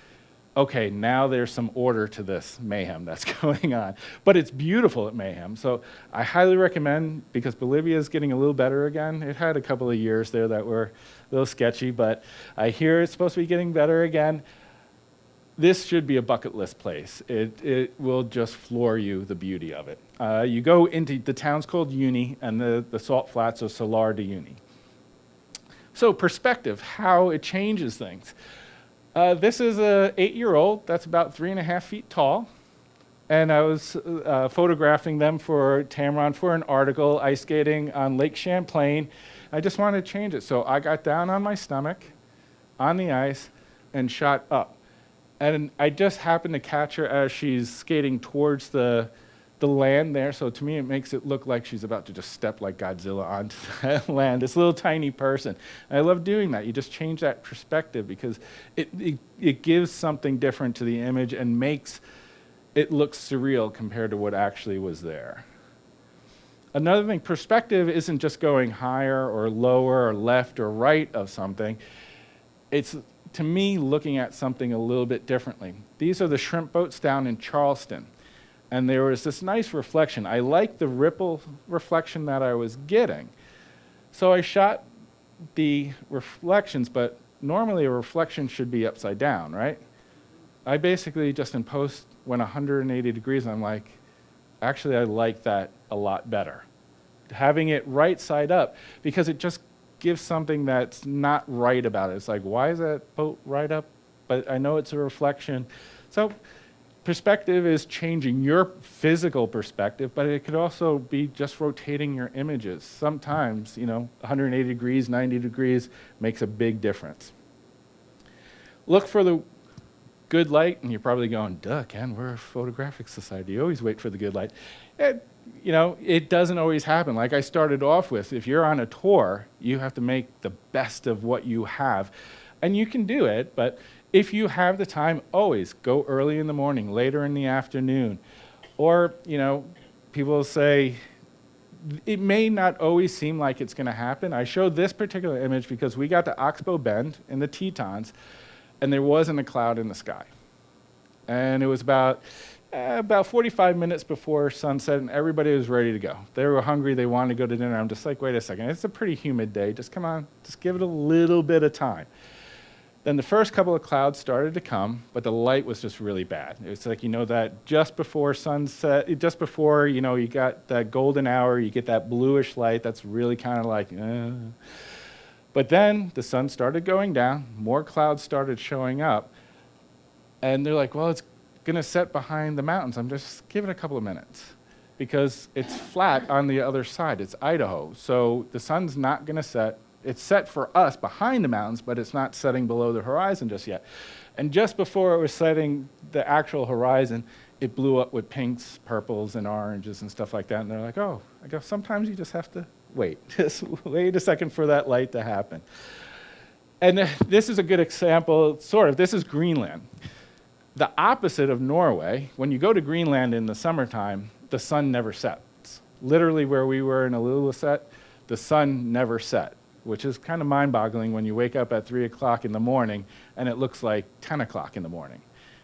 okay, now there's some order to this mayhem that's going on. But it's beautiful at mayhem. So I highly recommend, because Bolivia is getting a little better again. It had a couple of years there that were a little sketchy, but I hear it's supposed to be getting better again. This should be a bucket list place. It will just floor you, the beauty of it. You go into, the town's called Uni, and the salt flats are Salar de Uni. So perspective, how it changes things. This is an 8-year-old that's about 3.5 feet tall. And I was photographing them for Tamron for an article, ice skating on Lake Champlain. I just wanted to change it. So I got down on my stomach on the ice and shot up. And I just happened to catch her as she's skating towards the land there. So to me, it makes it look like she's about to just step like Godzilla onto that land, this little tiny person. And I love doing that. You just change that perspective because it gives something different to the image and makes it look surreal compared to what actually was there. Another thing, perspective isn't just going higher or lower or left or right of something. It's, to me, looking at something a little bit differently. These are the shrimp boats down in Charleston. And there was this nice reflection. I liked the ripple reflection that I was getting. So I shot the reflections, but normally a reflection should be upside down, right? I basically just in post went 180 degrees, and I'm like, actually I like that a lot better. Having it right side up, because it just gives something that's not right about it. It's like, why is that boat right up? But I know it's a reflection. So perspective is changing your physical perspective, but it could also be just rotating your images. Sometimes, 180 degrees, 90 degrees makes a big difference. Look for the good light, and you're probably going, duh, Ken, we're a photographic society. You always wait for the good light. It doesn't always happen. Like I started off with, if you're on a tour, you have to make the best of what you have. And you can do it, but if you have the time, always go early in the morning, later in the afternoon. Or, people say, it may not always seem like it's going to happen. I showed this particular image because we got to Oxbow Bend in the Tetons, and there wasn't a cloud in the sky. And it was about 45 minutes before sunset, and everybody was ready to go. They were hungry. They wanted to go to dinner. I'm just like, wait a second. It's a pretty humid day. Just come on. Just give it a little bit of time. Then the first couple of clouds started to come, but the light was just really bad. It was like, that just before sunset, just before, you got that golden hour, you get that bluish light that's really kind of like, But then the sun started going down, more clouds started showing up, and they're like, well, it's going to set behind the mountains. I'm just give it a couple of minutes because it's flat on the other side. It's Idaho, so the sun's not going to set. It's set for us behind the mountains, but it's not setting below the horizon just yet. And just before it was setting the actual horizon, it blew up with pinks, purples, and oranges and stuff like that. And they're like, oh, I go, sometimes you just have to wait. Just wait a second for that light to happen. And this is a good example, sort of. This is Greenland. The opposite of Norway, when you go to Greenland in the summertime, the sun never sets. Literally where we were in Ilulissat, the sun never set, which is kind of mind-boggling when you wake up at 3 o'clock in the morning and it looks like 10 o'clock in the morning.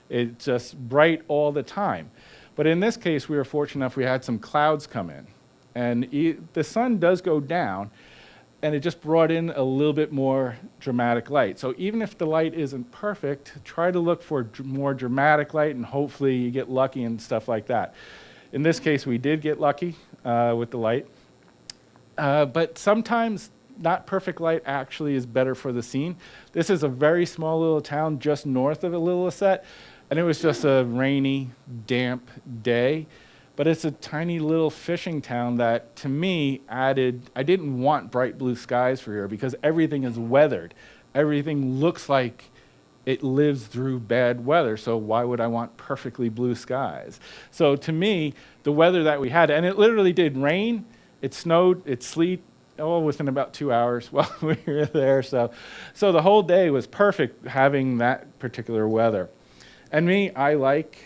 It's just bright all the time. But in this case, we were fortunate enough we had some clouds come in. And the sun does go down, and it just brought in a little bit more dramatic light. So even if the light isn't perfect, try to look for more dramatic light, and hopefully you get lucky and stuff like that. In this case, we did get lucky with the light. But sometimes not perfect light actually is better for the scene. This is a very small little town just north of Ilulissat, and it was just a rainy, damp day. But it's a tiny little fishing town that, to me, added, I didn't want bright blue skies for here because everything is weathered. Everything looks like it lives through bad weather, so why would I want perfectly blue skies? So to me, the weather that we had, and it literally did rain, it snowed, it sleet, within about 2 hours while we were there. So the whole day was perfect having that particular weather. And me, I like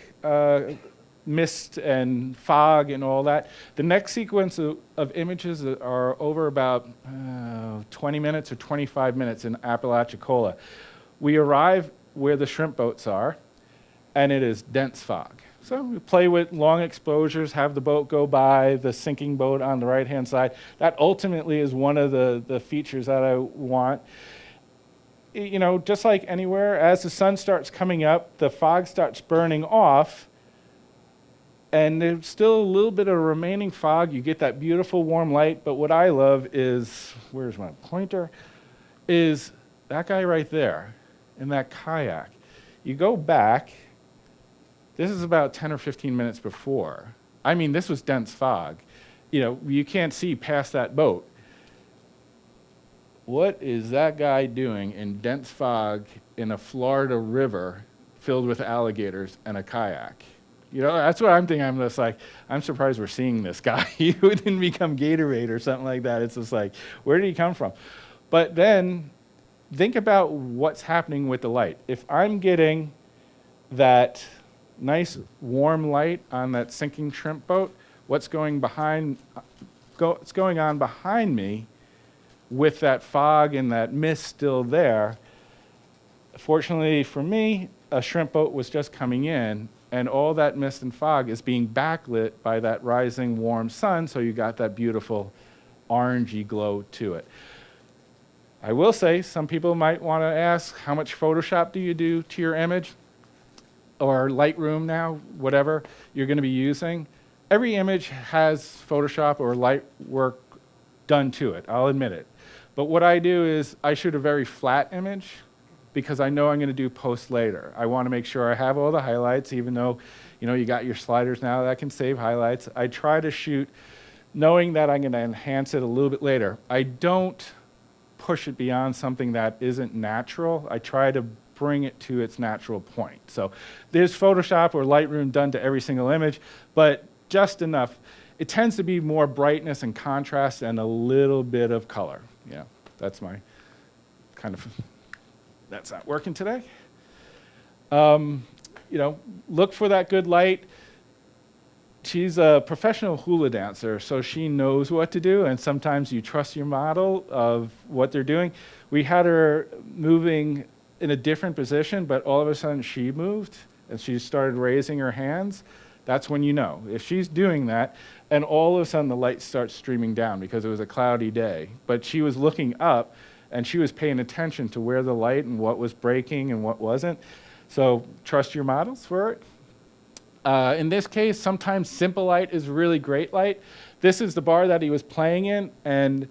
mist and fog and all that. The next sequence of images are over about 20 minutes or 25 minutes in Apalachicola. We arrive where the shrimp boats are, and it is dense fog. So we play with long exposures, have the boat go by, the sinking boat on the right-hand side. That ultimately is one of the features that I want. You know, just like anywhere, as the sun starts coming up, the fog starts burning off, and there's still a little bit of remaining fog. You get that beautiful warm light, but what I love is, where's my pointer, is that guy right there in that kayak. You go back, this is about 10 or 15 minutes before. I mean, this was dense fog. You know, you can't see past that boat. What is that guy doing in dense fog in a Florida river filled with alligators and a kayak? You know, that's what I'm thinking. I'm just like, I'm surprised we're seeing this guy. He didn't become Gatorade or something like that. It's just like, where did he come from? But then think about what's happening with the light. If I'm getting that nice warm light on that sinking shrimp boat, what's going on behind me with that fog and that mist still there? Fortunately for me, a shrimp boat was just coming in, and all that mist and fog is being backlit by that rising warm sun, so you got that beautiful orangey glow to it. I will say, some people might want to ask, how much Photoshop do you do to your image? Or Lightroom now, whatever you're going to be using. Every image has Photoshop or light work done to it, I'll admit it. But what I do is I shoot a very flat image because I know I'm going to do post later. I want to make sure I have all the highlights, even though, you know, you got your sliders now that can save highlights. I try to shoot knowing that I'm going to enhance it a little bit later. I don't push it beyond something that isn't natural. I try to bring it to its natural point. So there's Photoshop or Lightroom done to every single image, but just enough. It tends to be more brightness and contrast and a little bit of color. Yeah, that's my kind of, that's not working today. You know, look for that good light. She's a professional hula dancer, so she knows what to do, and sometimes you trust your model of what they're doing. We had her moving in a different position, but all of a sudden she moved and she started raising her hands. That's when you know. If she's doing that, and all of a sudden the light starts streaming down because it was a cloudy day, but she was looking up and she was paying attention to where the light and what was breaking and what wasn't. So trust your models for it. In this case, sometimes simple light is really great light. This is the bar that he was playing in, and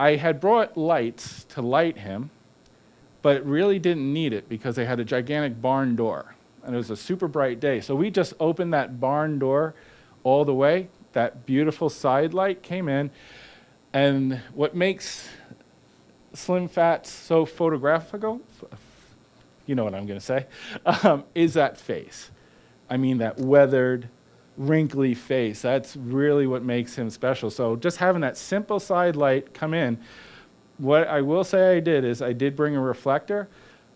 I had brought lights to light him, but really didn't need it because they had a gigantic barn door, and it was a super bright day. So we just opened that barn door all the way. That beautiful side light came in, and what makes Slim Fats so photographical, you know what I'm going to say, is that face. I mean, that weathered, wrinkly face. That's really what makes him special. So just having that simple side light come in. What I will say I did is I did bring a reflector.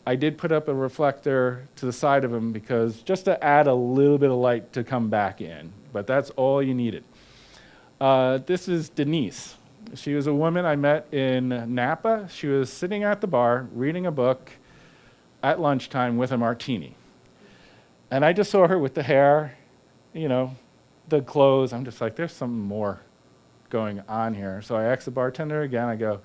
I did put up a reflector to the side of him because just to add a little bit of light to come back in. But that's all you needed. This is Denise. She was a woman I met in Napa. She was sitting at the bar reading a book at lunchtime with a martini. And I just saw her with the hair, you know, the clothes. I'm just like, there's something more going on here. So I asked the bartender again. I go,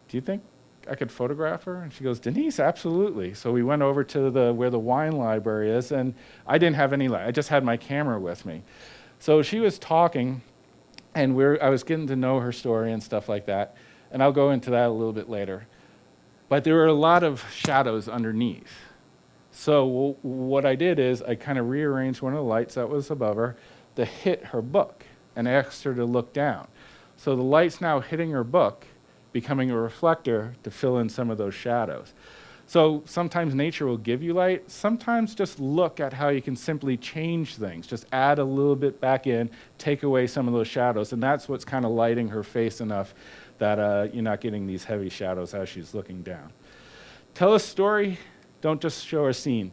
do you think I could photograph her? And she goes, Denise, absolutely. So we went over to where the wine library is, and I didn't have any light. I just had my camera with me. So she was talking, and I was getting to know her story and stuff like that. And I'll go into that a little bit later. But there were a lot of shadows underneath. So what I did is I kind of rearranged one of the lights that was above her to hit her book and asked her to look down. So the light's now hitting her book, becoming a reflector to fill in some of those shadows. So sometimes nature will give you light. Sometimes just look at how you can simply change things. Just add a little bit back in, take away some of those shadows. And that's what's kind of lighting her face enough that you're not getting these heavy shadows as she's looking down. Tell a story, don't just show a scene.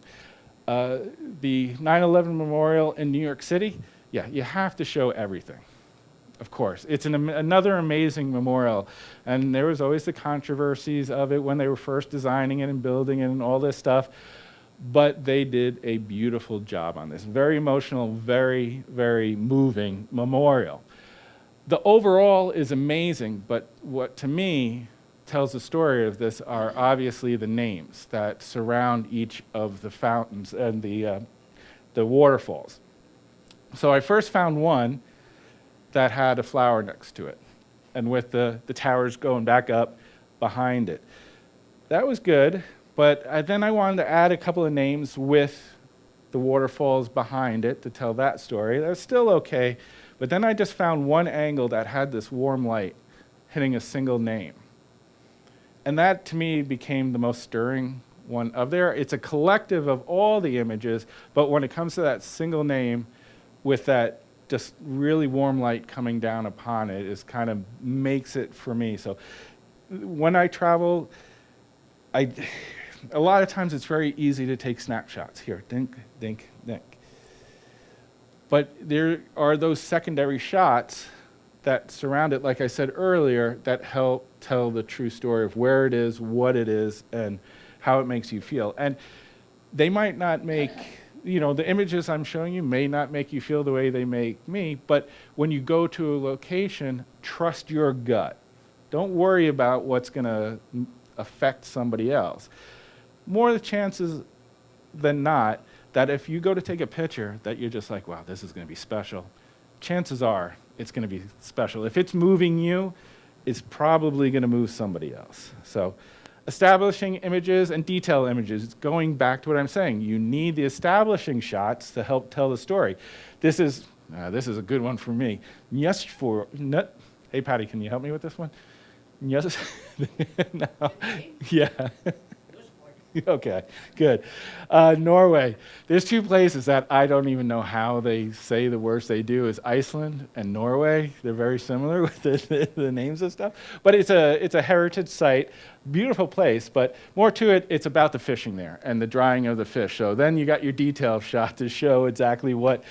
The 9/11 Memorial in New York City, yeah, you have to show everything. Of course, it's another amazing memorial, and there was always the controversies of it when they were first designing it and building it and all this stuff, but they did a beautiful job on this. Very emotional, very, very moving memorial. The overall is amazing, but what to me tells the story of this are obviously the names that surround each of the fountains and the waterfalls. So I first found one that had a flower next to it, and with the towers going back up behind it. That was good, but then I wanted to add a couple of names with the waterfalls behind it to tell that story. That was still okay, but then I just found one angle that had this warm light hitting a single name. And that, to me, became the most stirring one of there. It's a collective of all the images, but when it comes to that single name with that just really warm light coming down upon it, is kind of makes it for me. So when I travel, a lot of times it's very easy to take snapshots. Here, dink, dink, dink. But there are those secondary shots that surround it, like I said earlier, that help tell the true story of where it is, what it is, and how it makes you feel. And they might not make, the images I'm showing you may not make you feel the way they make me, but when you go to a location, trust your gut. Don't worry about what's going to affect somebody else. More the chances than not that if you go to take a picture that you're just like, wow, this is going to be special, chances are it's going to be special. If it's moving you, it's probably going to move somebody else. So establishing images and detail images, going back to what I'm saying, you need the establishing shots to help tell the story. This is a good one for me. Hey, Patty, can you help me with this one? Yes. No. Yeah. Okay, good. Norway. There's two places that I don't even know how they say the words they do, is Iceland and Norway. They're very similar with the names and stuff. But it's a heritage site, beautiful place, but more to it, it's about the fishing there and the drying of the fish. So then you got your detail shot to show exactly what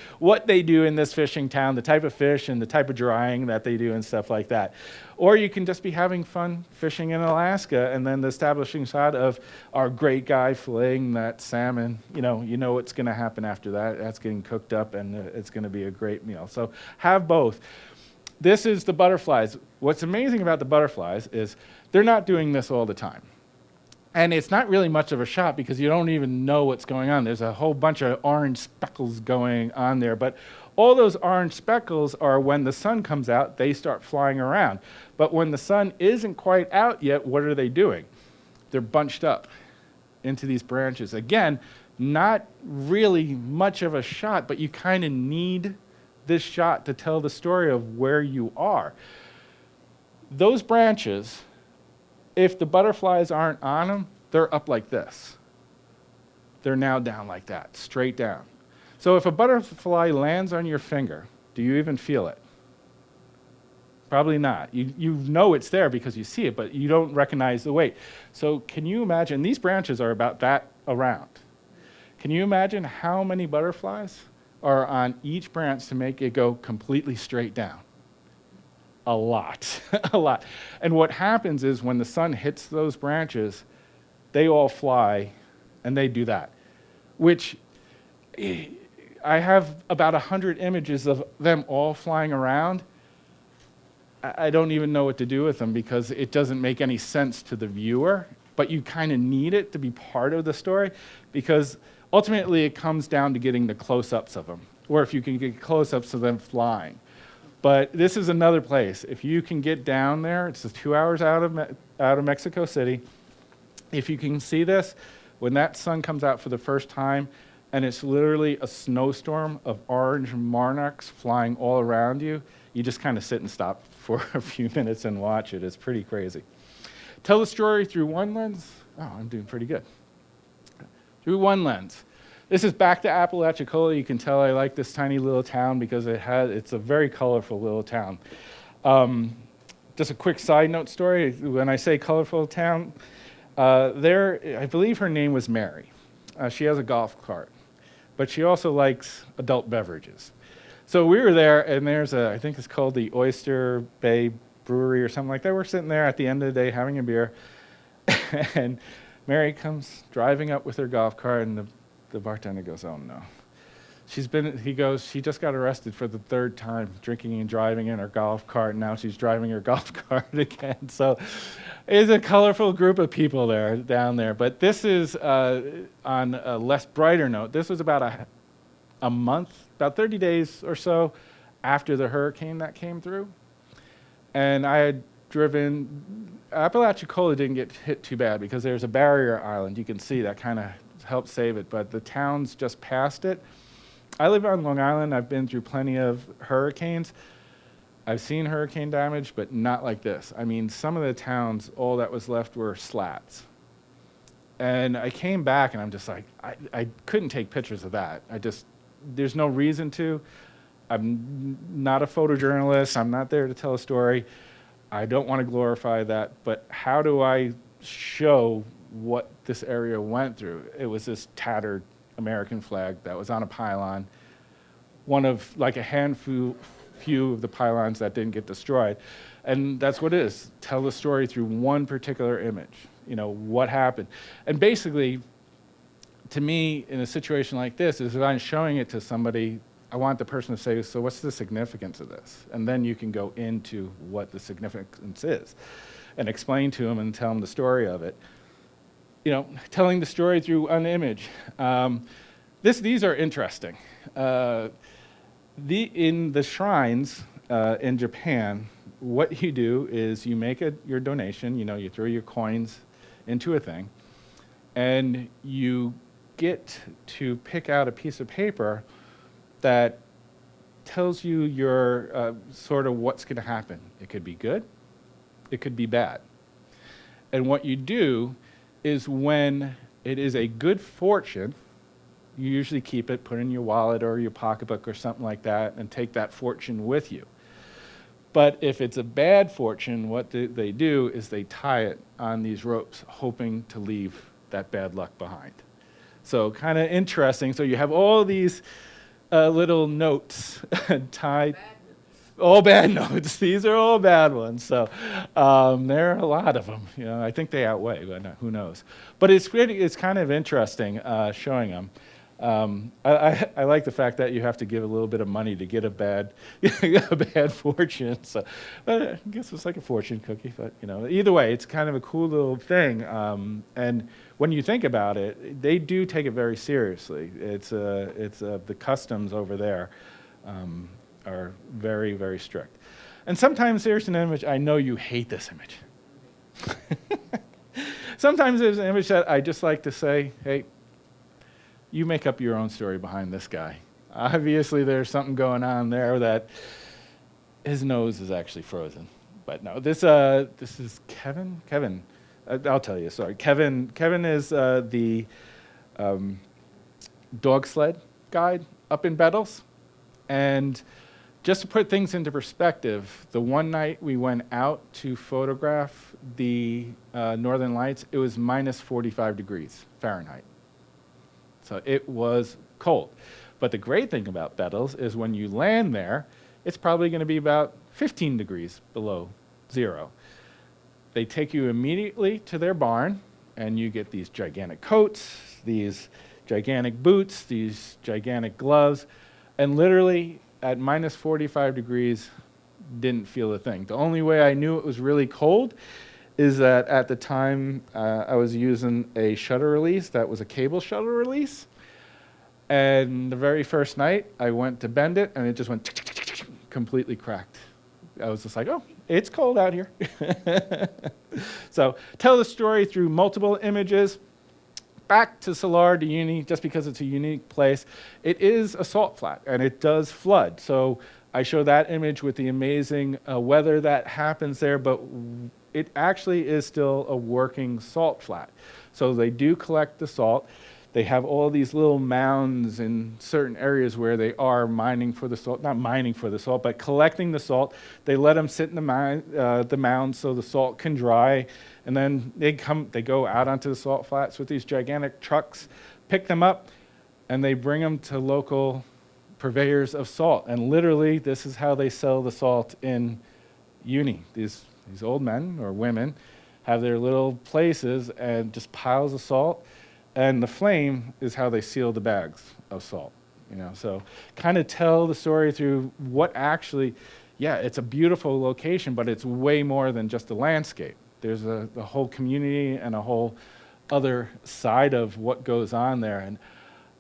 they do in this fishing town, the type of fish and the type of drying that they do and stuff like that. Or you can just be having fun fishing in Alaska, and then the establishing shot of our great guy filleting that salmon. You know what's going to happen after that. That's getting cooked up, and it's going to be a great meal. So have both. This is the butterflies. What's amazing about the butterflies is they're not doing this all the time. And it's not really much of a shot because you don't even know what's going on. There's a whole bunch of orange speckles going on there. But all those orange speckles are when the sun comes out, they start flying around. But when the sun isn't quite out yet, what are they doing? They're bunched up into these branches. Again, not really much of a shot, but you kind of need this shot to tell the story of where you are. Those branches, if the butterflies aren't on them, they're up like this. They're now down like that, straight down. So if a butterfly lands on your finger, do you even feel it? Probably not. You know it's there because you see it, but you don't recognize the weight. So can you imagine, these branches are about that around. Can you imagine how many butterflies are on each branch to make it go completely straight down? A lot, a lot. And what happens is when the sun hits those branches, they all fly, and they do that, which I have about 100 images of them all flying around. I don't even know what to do with them because it doesn't make any sense to the viewer, but you kind of need it to be part of the story because ultimately it comes down to getting the close-ups of them, or if you can get close-ups of them flying. But this is another place. If you can get down there, it's 2 hours out of Mexico City. If you can see this, when that sun comes out for the first time, and it's literally a snowstorm of orange monarchs flying all around you, you just kind of sit and stop for a few minutes and watch it. It's pretty crazy. Tell the story through one lens Oh, I'm doing pretty good. Through one lens. This is back to Apalachicola. You can tell I like this tiny little town because it's a very colorful little town. Just a quick side note story. When I say colorful town, I believe her name was Mary. She has a golf cart, but she also likes adult beverages. So we were there, and I think it's called the Oyster Bay Brewery or something like that. We're sitting there at the end of the day having a beer, and Mary comes driving up with her golf cart, and the bartender goes, "Oh no." He goes, "She just got arrested for the third time drinking and driving in her golf cart, and now she's driving her golf cart again." So it's a colorful group of people down there. But this is, on a less brighter note, this was about a month, about 30 days or so after the hurricane that came through. And I had driven, Apalachicola didn't get hit too bad because there's a barrier island. You can see that kind of helped save it, but the towns just past it. I live on Long Island. I've been through plenty of hurricanes. I've seen hurricane damage, but not like this. I mean, some of the towns, all that was left were slats. And I came back, and I'm just like, I couldn't take pictures of that. There's no reason to. I'm not a photojournalist. I'm not there to tell a story. I don't want to glorify that, but how do I show what this area went through? It was this tattered American flag that was on a pylon, one of like a handful of the pylons that didn't get destroyed. And that's what it is. Tell the story through one particular image. What happened. And basically, to me, in a situation like this, is if I'm showing it to somebody, I want the person to say, "So what's the significance of this?" And then you can go into what the significance is and explain to them and tell them the story of it. Telling the story through an image. These are interesting. In the shrines in Japan, what you do is you make your donation, you throw your coins into a thing, and you get to pick out a piece of paper that tells you your sort of what's going to happen. It could be good, it could be bad. And what you do is when it is a good fortune, you usually keep it, put it in your wallet or your pocketbook or something like that, and take that fortune with you. But if it's a bad fortune, what they do is they tie it on these ropes, hoping to leave that bad luck behind. So kind of interesting. So you have all these little notes tied. All bad notes. These are all bad ones. So there are a lot of them. I think they outweigh, but who knows? But it's kind of interesting showing them. I like the fact that you have to give a little bit of money to get a bad fortune. So I guess it's like a fortune cookie. But either way, it's kind of a cool little thing. And when you think about it, they do take it very seriously. It's the customs over there. Are very, very strict. And sometimes there's an image, I know you hate this image. Sometimes there's an image that I just like to say, hey, you make up your own story behind this guy. Obviously there's something going on there that his nose is actually frozen. But no, this is Kevin. Kevin, I'll tell you, sorry. Kevin is the dog sled guide up in Bettles. And just to put things into perspective, the one night we went out to photograph the Northern Lights, it was minus 45 degrees Fahrenheit. So it was cold. But the great thing about Bettles is when you land there, it's probably going to be about 15 degrees below zero. They take you immediately to their barn, and you get these gigantic coats, these gigantic boots, these gigantic gloves, and literally at minus 45 degrees, didn't feel a thing. The only way I knew it was really cold is that at the time I was using a shutter release that was a cable shutter release. And the very first night I went to bend it and it just went completely cracked. I was just like, oh, it's cold out here. So tell the story through multiple images. Back to Salar de Uyuni, just because it's a unique place. It is a salt flat, and it does flood. So I show that image with the amazing weather that happens there, but it actually is still a working salt flat. So they do collect the salt. They have all these little mounds in certain areas where they are mining for the salt, not mining for the salt, but collecting the salt. They let them sit in the mounds so the salt can dry, and then they go out onto the salt flats with these gigantic trucks, pick them up, and they bring them to local purveyors of salt. And literally, this is how they sell the salt in Uni. These old men or women have their little places and just piles of salt. And the flame is how they seal the bags of salt, So kind of tell the story through what actually, it's a beautiful location, but it's way more than just a landscape. There's the whole community and a whole other side of what goes on there. And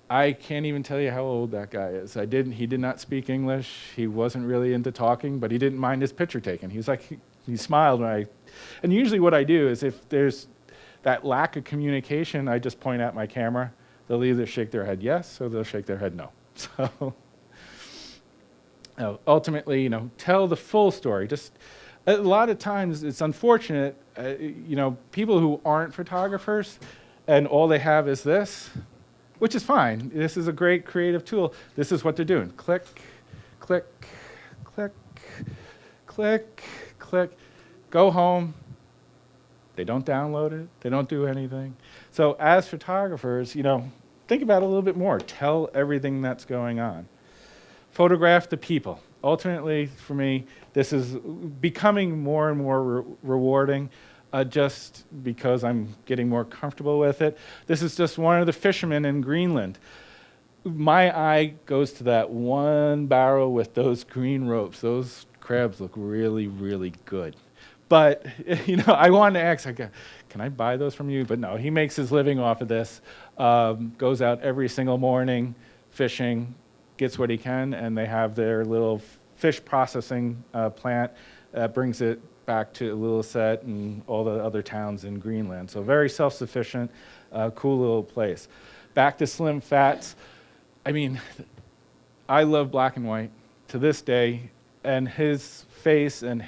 I can't even tell you how old that guy is. He did not speak English. He wasn't really into talking, but he didn't mind his picture taken. He was like, he smiled and usually what I do is if there's that lack of communication, I just point at my camera. They'll either shake their head yes or they'll shake their head no. So ultimately, tell the full story. Just a lot of times it's unfortunate, people who aren't photographers and all they have is this, which is fine. This is a great creative tool. This is what they're doing. Click, click, click, click, click. Go home. They don't download it. They don't do anything. So as photographers, think about it a little bit more. Tell everything that's going on. Photograph the people. Ultimately, for me, this is becoming more and more rewarding just because I'm getting more comfortable with it. This is just one of the fishermen in Greenland. My eye goes to that one barrel with those green ropes. Those crabs look really, really good. But, I wanted to ask, can I buy those from you? But no, he makes his living off of this, goes out every single morning fishing, gets what he can, and they have their little fish processing plant that brings it back to Ilulissat and all the other towns in Greenland. So very self-sufficient, cool little place. Back to Slim Fats. I love black and white to this day, and his face and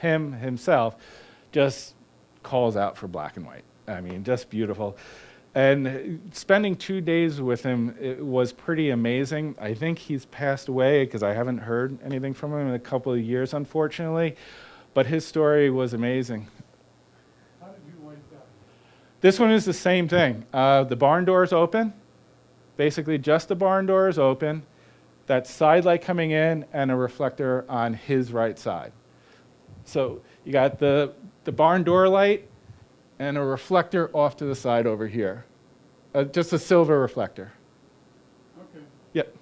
himself just calls out for black and white. Just beautiful. And spending 2 days with him, it was pretty amazing. I think he's passed away because I haven't heard anything from him in a couple of years, unfortunately. But his story was amazing. How did you wipe that? This one is the same thing. The barn door is open. Basically, just the barn door is open. That side light coming in and a reflector on his right side. So you got the barn door light and a reflector off to the side over here. Just a silver reflector. Okay. Yep.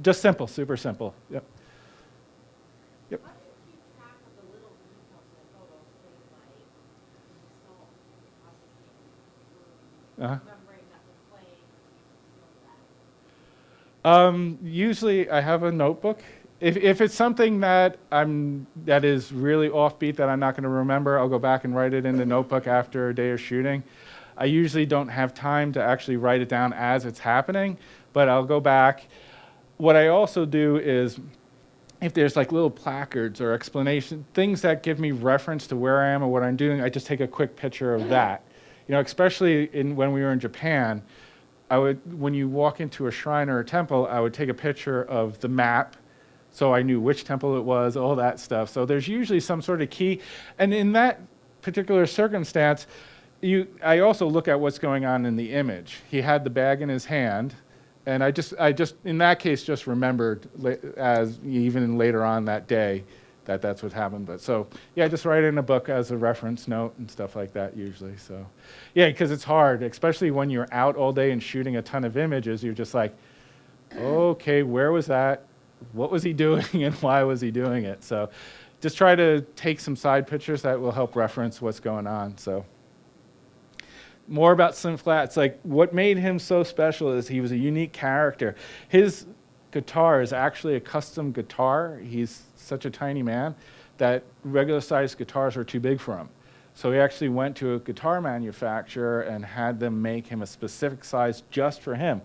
Just simple, super simple. Yep. Yep. How do you keep track of the little details in the photos, things like salt processing, Uh-huh. remembering that the clay, Usually I have a notebook. If it's something that is really offbeat that I'm not going to remember, I'll go back and write it in the notebook after a day of shooting. I usually don't have time to actually write it down as it's happening, but I'll go back. What I also do is, if there's like little placards or explanation, things that give me reference to where I am or what I'm doing, I just take a quick picture of that. Especially when we were in Japan, when you walk into a shrine or a temple, I would take a picture of the map, so I knew which temple it was, all that stuff. So there's usually some sort of key. And in that particular circumstance, I also look at what's going on in the image. He had the bag in his hand, and I just in that case just remembered as even later on that day that's what happened. But so yeah, just write it in a book as a reference note and stuff like that usually. So yeah, because it's hard, especially when you're out all day and shooting a ton of images. You're just like, okay, where was that? What was he doing and why was he doing it? So just try to take some side pictures that will help reference what's going on. So more about Slim Flats. Like, what made him so special is he was a unique character. His guitar is actually a custom guitar. He's such a tiny man that regular sized guitars are too big for him. So he actually went to a guitar manufacturer and had them make him a specific size just for him.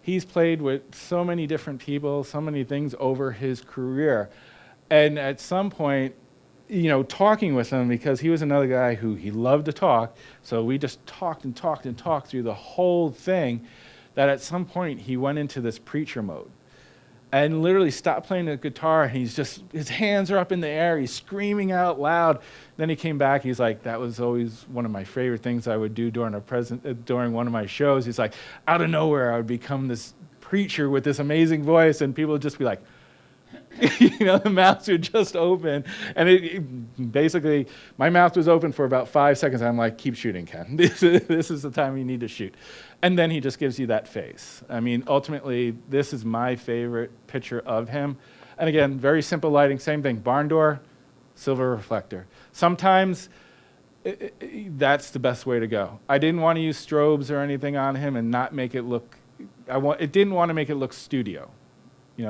He's played with so many different people, so many things over his career. And at some point, talking with him, because he was another guy who he loved to talk. So we just talked and talked and talked through the whole thing, that at some point he went into this preacher mode and literally stopped playing the guitar. And his hands are up in the air. He's screaming out loud. Then he came back. He's like, that was always one of my favorite things I would do during one of my shows. He's like, out of nowhere, I would become this preacher with this amazing voice, and people would just be like, the mouths would just open. And it basically, my mouth was open for about 5 seconds. I'm like, keep shooting, Ken. This is the time you need to shoot. And then he just gives you that face. I mean, ultimately, this is my favorite picture of him. And again, very simple lighting, same thing. Barn door, silver reflector. Sometimes that's the best way to go. I didn't want to use strobes or anything on him and not make it look, didn't want to make it look studio.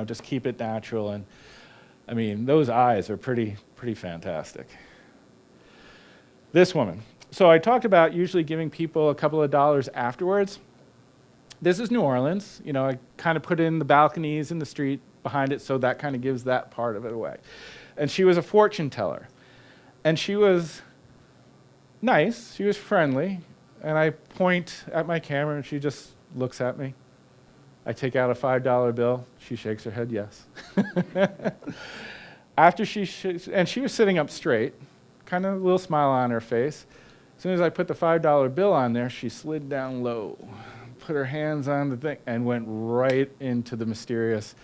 Just keep it natural. And I mean, those eyes are pretty fantastic. This woman. So I talked about usually giving people a couple of dollars afterwards. This is New Orleans. I kind of put in the balconies in the street behind it, so that kind of gives that part of it away. And she was a fortune teller. And she was nice. She was friendly. And I point at my camera, and she just looks at me. I take out a $5 bill. She shakes her head yes. After and she was sitting up straight, kind of a little smile on her face. As soon as I put the $5 bill on there, she slid down low, put her hands on the thing, and went right into the mysterious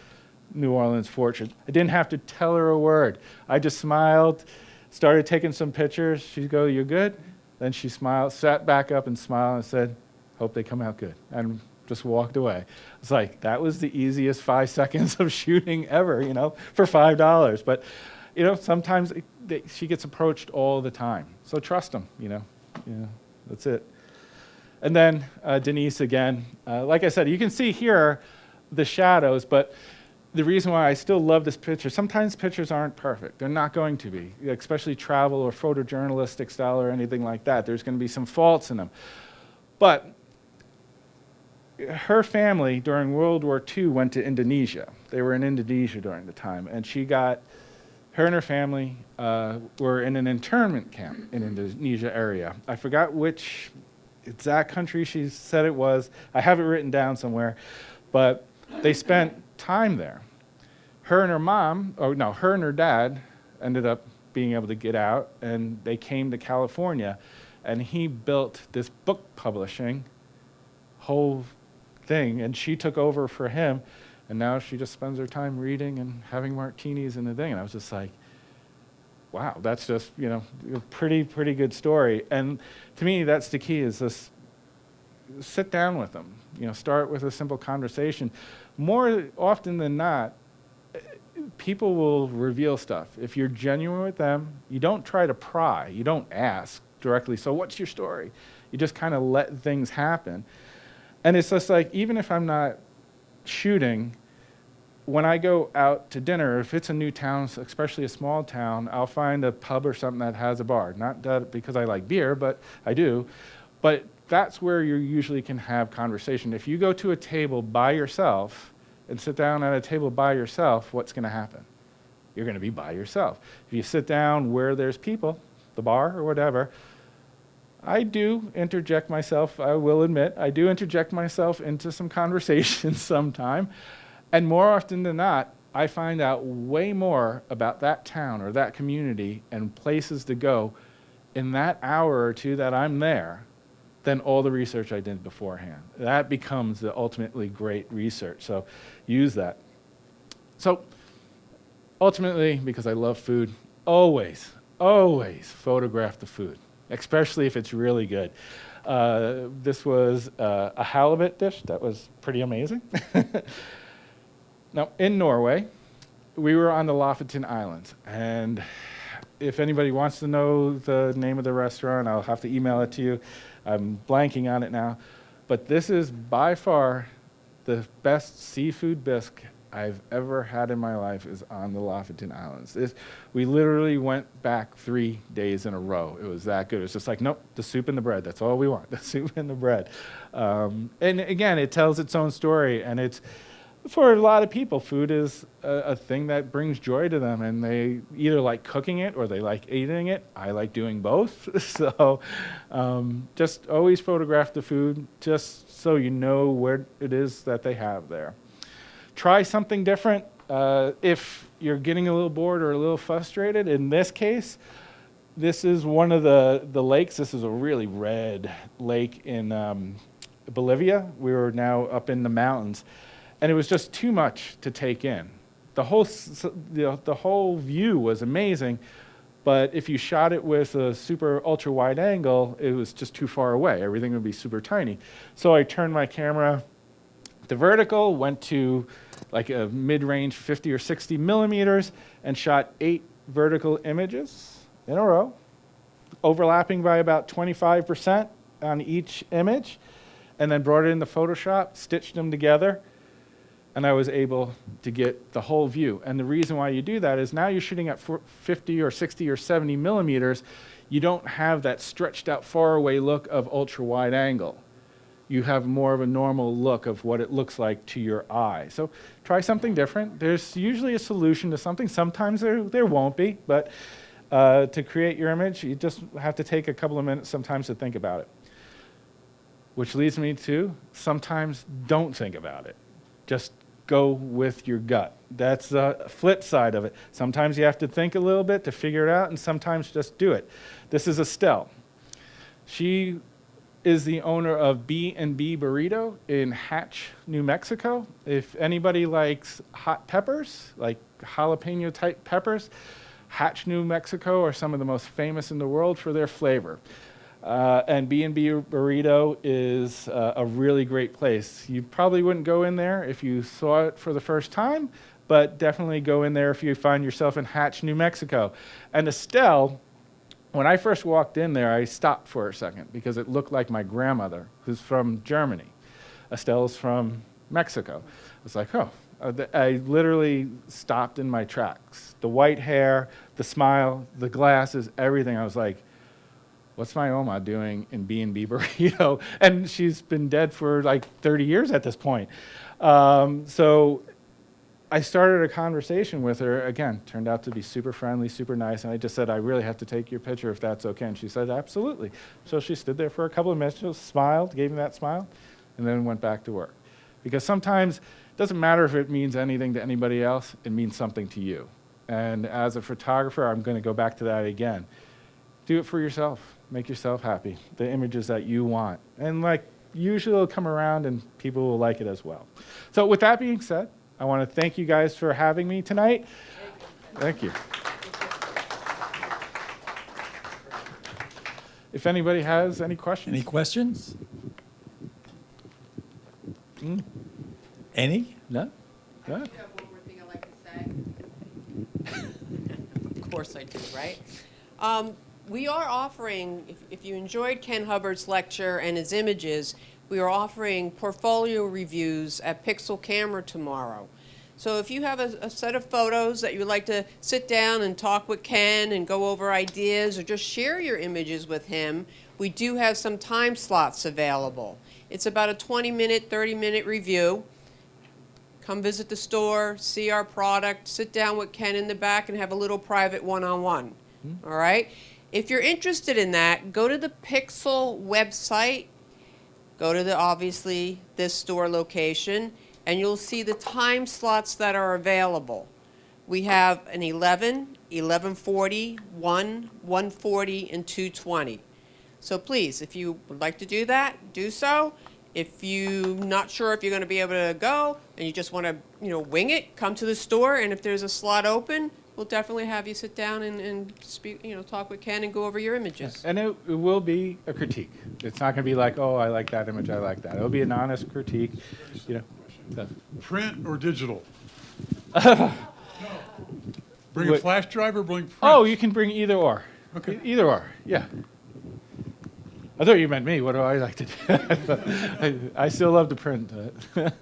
New Orleans fortune. I didn't have to tell her a word. I just smiled, started taking some pictures. She'd go, "You good?" Then she smiled, sat back up and smiled and said, "Hope they come out good," and just walked away. It's like, that was the easiest 5 seconds of shooting ever, for $5. But, sometimes she gets approached all the time. So trust them, that's it. And then Denise again. Like I said, you can see here the shadows, but the reason why I still love this picture, sometimes pictures aren't perfect. They're not going to be, especially travel or photojournalistic style or anything like that. There's going to be some faults in them. But her family during World War II went to Indonesia. They were in Indonesia during the time, and her and her family were in an internment camp in Indonesia area. I forgot which exact country she said it was. I have it written down somewhere, but they spent time there. Her and her dad ended up being able to get out, and they came to California, and he built this book publishing whole thing, and she took over for him, and now she just spends her time reading and having martinis and the thing. And I was just like, wow, that's just a pretty good story. And to me, that's the key, is this: sit down with them, start with a simple conversation. More often than not, people will reveal stuff. If you're genuine with them, you don't try to pry, you don't ask directly, so what's your story? You just kind of let things happen. And it's just like, even if I'm not shooting, when I go out to dinner, if it's a new town, especially a small town, I'll find a pub or something that has a bar. Not that because I like beer, but I do. But that's where you usually can have conversation. If you go to a table by yourself and sit down at a table by yourself, what's going to happen? You're going to be by yourself. If you sit down where there's people, the bar or whatever, I do interject myself, I will admit, I do interject myself into some conversations sometime. And more often than not, I find out way more about that town or that community and places to go in that hour or two that I'm there than all the research I did beforehand. That becomes the ultimately great research. So use that. So ultimately, because I love food, always photograph the food, especially if it's really good. This was a halibut dish that was pretty amazing. Now, in Norway, we were on the Lofoten Islands, and if anybody wants to know the name of the restaurant, I'll have to email it to you. I'm blanking on it now. But this is by far the best seafood bisque I've ever had in my life is on the Lofoten Islands. We literally went back 3 days in a row. It was that good. It was just like, nope, the soup and the bread. That's all we want, the soup and the bread. And again, it tells its own story, and it's For a lot of people, food is a thing that brings joy to them, and they either like cooking it or they like eating it. I like doing both. So just always photograph the food just so you know where it is that they have there. Try something different if you're getting a little bored or a little frustrated. In this case, this is one of the lakes. This is a really red lake in Bolivia. We were now up in the mountains. And it was just too much to take in. The whole view was amazing, but if you shot it with a super ultra wide angle, it was just too far away. Everything would be super tiny. So I turned my camera to vertical, went to like a mid-range 50 or 60 millimeters, and shot 8 vertical images in a row, overlapping by about 25% on each image, and then brought it into Photoshop, stitched them together, and I was able to get the whole view. And the reason why you do that is now you're shooting at 50 or 60 or 70 millimeters. You don't have that stretched out far away look of ultra wide angle. You have more of a normal look of what it looks like to your eye. So try something different. There's usually a solution to something. Sometimes there won't be, but to create your image, you just have to take a couple of minutes sometimes to think about it. Which leads me to sometimes don't think about it. Just go with your gut. That's the flip side of it. Sometimes you have to think a little bit to figure it out, and sometimes just do it. This is Estelle. She is the owner of B&B Burrito in Hatch, New Mexico. If anybody likes hot peppers, like jalapeno type peppers, Hatch, New Mexico are some of the most famous in the world for their flavor. And B&B Burrito is a really great place. You probably wouldn't go in there if you saw it for the first time, but definitely go in there if you find yourself in Hatch, New Mexico. And Estelle, when I first walked in there, I stopped for a second because it looked like my grandmother, who's from Germany. Estelle's from Mexico. I was like, oh. I literally stopped in my tracks. The white hair, the smile, the glasses, everything. I was like, what's my Oma doing in B&B Burrito? And she's been dead for like 30 years at this point. So I started a conversation with her. Again, turned out to be super friendly, super nice. And I just said, I really have to take your picture if that's okay. And she said, absolutely. So she stood there for a couple of minutes, just smiled, gave me that smile, and then went back to work. Because sometimes it doesn't matter if it means anything to anybody else, it means something to you. And as a photographer, I'm going to go back to that again. Do it for yourself. Make yourself happy. The images that you want. And like usually it'll come around and people will like it as well. So with that being said, I want to thank you guys for having me tonight. Thank you. If anybody has any questions. Any questions? Any? No? No? I do have one more thing I'd like to say. Of course I do, right? We are offering, if you enjoyed Ken Hubbard's lecture and his images, we are offering portfolio reviews at Pixel Camera tomorrow. So if you have a set of photos that you would like to sit down and talk with Ken and go over ideas or just share your images with him, we do have some time slots available. It's about a 20-minute, 30-minute review. Come visit the store, see our product, sit down with Ken in the back and have a little private one-on-one. All right? If you're interested in that, go to the Pixel website, go to obviously this store location, and you'll see the time slots that are available. We have an 11, 11:40, 1, 1:40, and 2:20. So please, if you would like to do that, do so. If you're not sure if you're going to be able to go and you just want to, wing it, come to the store, and if there's a slot open, we'll definitely have you sit down and speak, talk with Ken and go over your images. And it will be a critique. It's not going to be like, oh, I like that image, I like that. It'll be an honest critique. Print or digital? No. Bring a What- flash drive or bring print? Oh, you can bring either or. Okay. Either or, yeah. I thought you meant me. What do I like to do? I still love to print. Whatever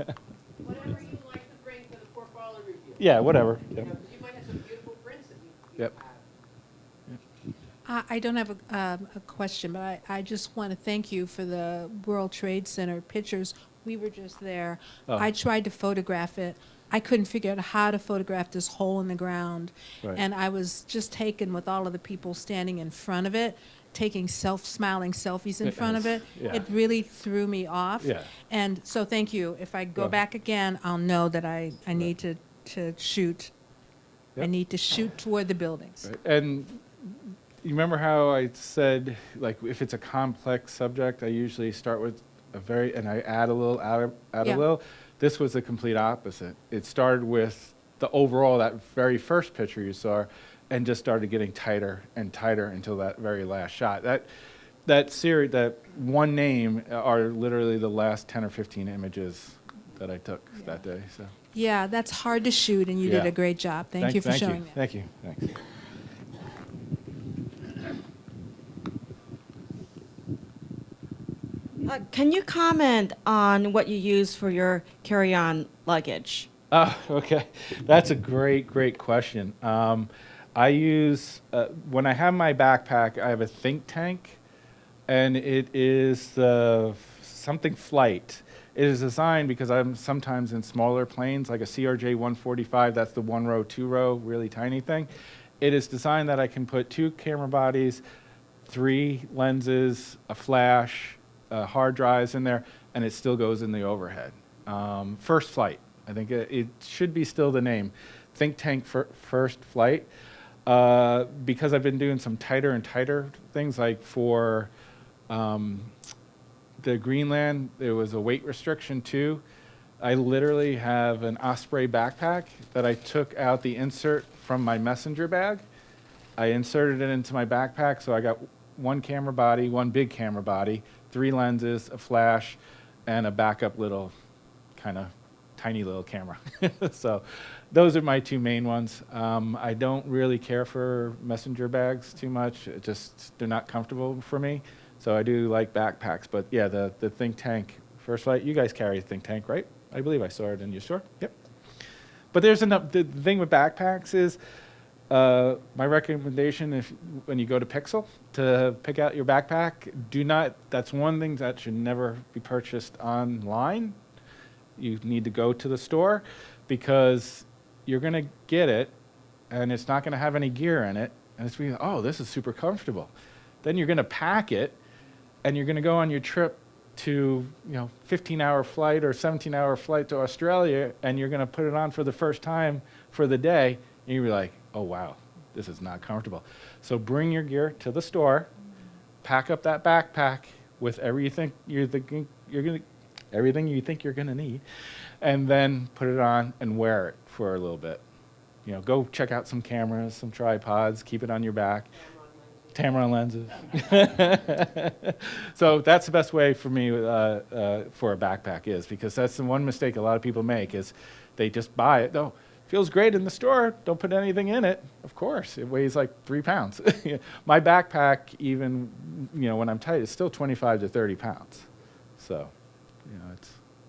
you like to bring for the portfolio review. Yeah, whatever. You Yep. know, 'cause you might have some beautiful prints that you Yep. have. I don't have a question, but I just want to thank you for the World Trade Center pictures. We were just there. Oh. I tried to photograph it. I couldn't figure out how to photograph this hole in the ground. Right. And I was just taken with all of the people standing in front of it, taking smiling selfies in front of it. Yeah. It really threw me off. Yeah. And so thank you. If I go Well. back again, I'll know that I need to shoot. I Yep. need to shoot toward the buildings. Right. And you remember how I said, like, if it's a complex subject, I usually start with and I add a little, add Yeah. a little. This was the complete opposite. It started with the overall, that very first picture you saw, and just started getting tighter and tighter until that very last shot. That series, that one name, are literally the last 10 or 15 images that I took that day. So Yeah, that's hard to shoot, and you did Yeah. a great job. Thank you for showing that. Thank you. Thanks. Can you comment on what you use for your carry-on luggage? Oh, okay. That's a great question. I use, when I have my backpack, I have a think tank, and it is the something flight. It is designed because I'm sometimes in smaller planes, like a CRJ 145, that's the 1-row, 2-row, really tiny thing. It is designed that I can put 2 camera bodies, 3 lenses, a flash, hard drives in there, and it still goes in the overhead. First flight, I think it should be still the name. Think Tank First Flight. Because I've been doing some tighter and tighter things, like for the Greenland, there was a weight restriction too. I literally have an Osprey backpack that I took out the insert from my messenger bag. I inserted it into my backpack, so I got 1 camera body, 1 big camera body, 3 lenses, a flash, and a backup little kind of tiny little camera. So those are my 2 main ones. I don't really care for messenger bags too much. They're not comfortable for me. So I do like backpacks. But yeah, the Think Tank First Flight, you guys carry a Think Tank, right? I believe I saw it in your store. Yep. But there's enough. The thing with backpacks is, my recommendation, when you go to Pixel to pick out your backpack, that's one thing that should never be purchased online. You need to go to the store, because you're going to get it and it's not going to have any gear in it, and it's going to be, oh, this is super comfortable. Then you're going to pack it and you're going to go on your trip to 15-hour flight or 17-hour flight to Australia, and you're going to put it on for the first time for the day, and you're like, oh wow, this is not comfortable. So bring your gear to the store, pack up that backpack with everything you think you're gonna need, and then put it on and wear it for a little bit. Go check out some cameras, some tripods, keep it on your back. Tamron lenses. So that's the best way for me for a backpack is, because that's the one mistake a lot of people make is they just buy it. Oh, feels great in the store. Don't put anything in it. Of course, it weighs like 3 pounds. My backpack, even when I'm tight, is still 25 to 30 pounds. So,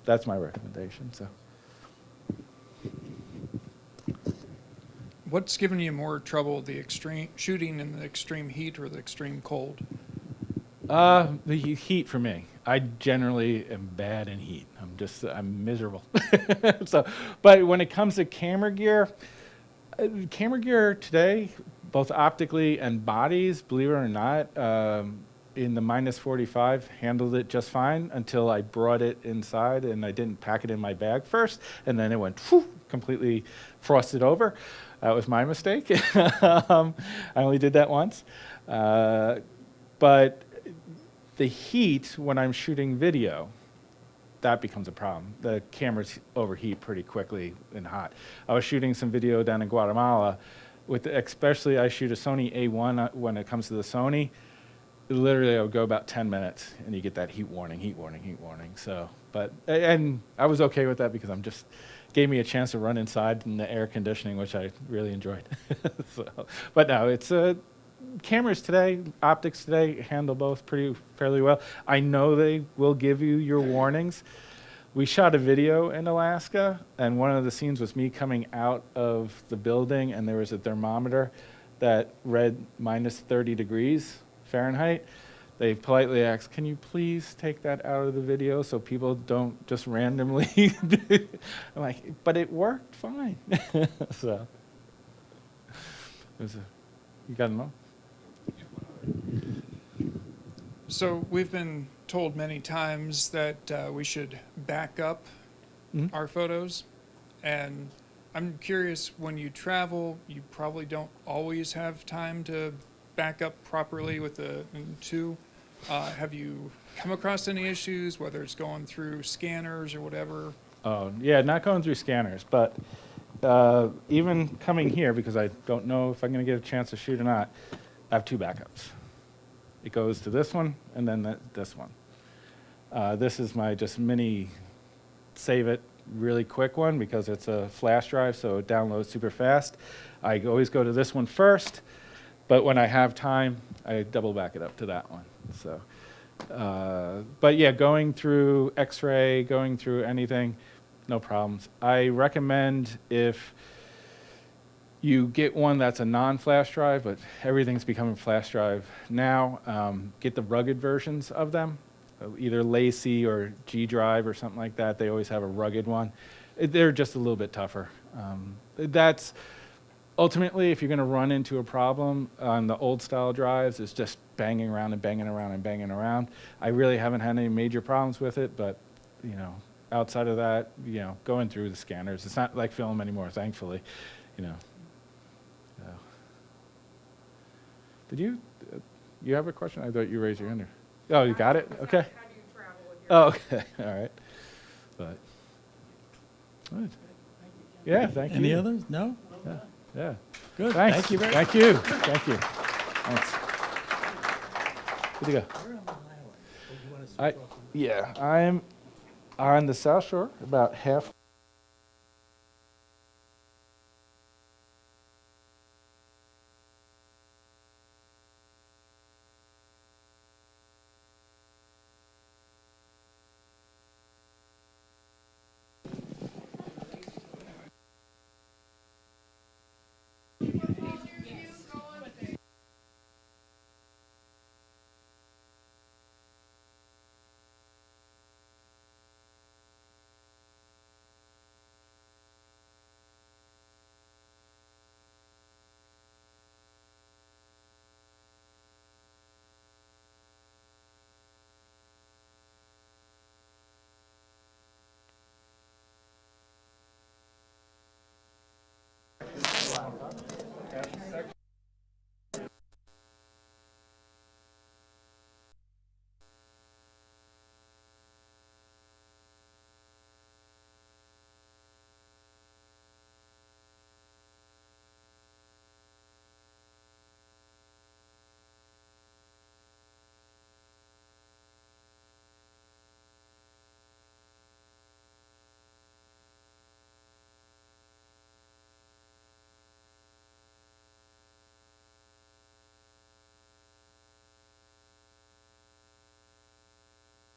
that's my recommendation. So. What's given you more trouble, the extreme shooting in the extreme heat or the extreme cold? The heat for me. I generally am bad in heat. I'm miserable. But when it comes to camera gear today, both optically and bodies, believe it or not, in the -45, handled it just fine until I brought it inside and I didn't pack it in my bag first, and then it went completely frosted over. That was my mistake. I only did that once. But the heat, when I'm shooting video, that becomes a problem. The cameras overheat pretty quickly and hot. I was shooting some video down in Guatemala, especially I shoot a Sony A1 when it comes to the Sony. Literally, I would go about 10 minutes, and you get that heat warning. So, and I was okay with that because gave me a chance to run inside in the air conditioning, which I really enjoyed. But no, it's cameras today, optics today handle both fairly well. I know they will give you your warnings. We shot a video in Alaska, and one of the scenes was me coming out of the building, and there was a thermometer that read -30 degrees Fahrenheit. they politely ask, can you please take that out of the video so people don't just randomly? I'm like, but it worked fine. So, you got them all? So we've been told many times that we should back up Mhm. our photos. And I'm curious, when you travel, you probably don't always have time to back up properly with the two. Have you come across any issues, whether it's going through scanners or whatever? Oh, yeah, not going through scanners, but even coming here, because I don't know if I'm going to get a chance to shoot or not, I have two backups. It goes to this one and then this one. This is my just mini save it really quick one because it's a flash drive, so it downloads super fast. I always go to this one first, but when I have time, I double back it up to that one. So, but yeah, going through X-ray, going through anything, no problems. I recommend if you get one that's a non-flash drive, but everything's becoming flash drive now, get the rugged versions of them, either Lacey or G Drive or something like that. They always have a rugged one. They're just a little bit tougher. That's ultimately, if you're going to run into a problem on the old style drives, it's just banging around and banging around and banging around. I really haven't had any major problems with it, but you know, outside of that, you know, going through the scanners, it's not like film anymore, thankfully. You know. Did you have a question? I thought you raised your hand. Oh, you got it? Okay. How do you travel with your? Oh, okay. All right. But, good. Yeah, thank you. Any others? No? Yeah. Good. Thanks. Thank you very Thank you. Thank you. Thanks. Good to go. Yeah, I'm on the South Shore, about half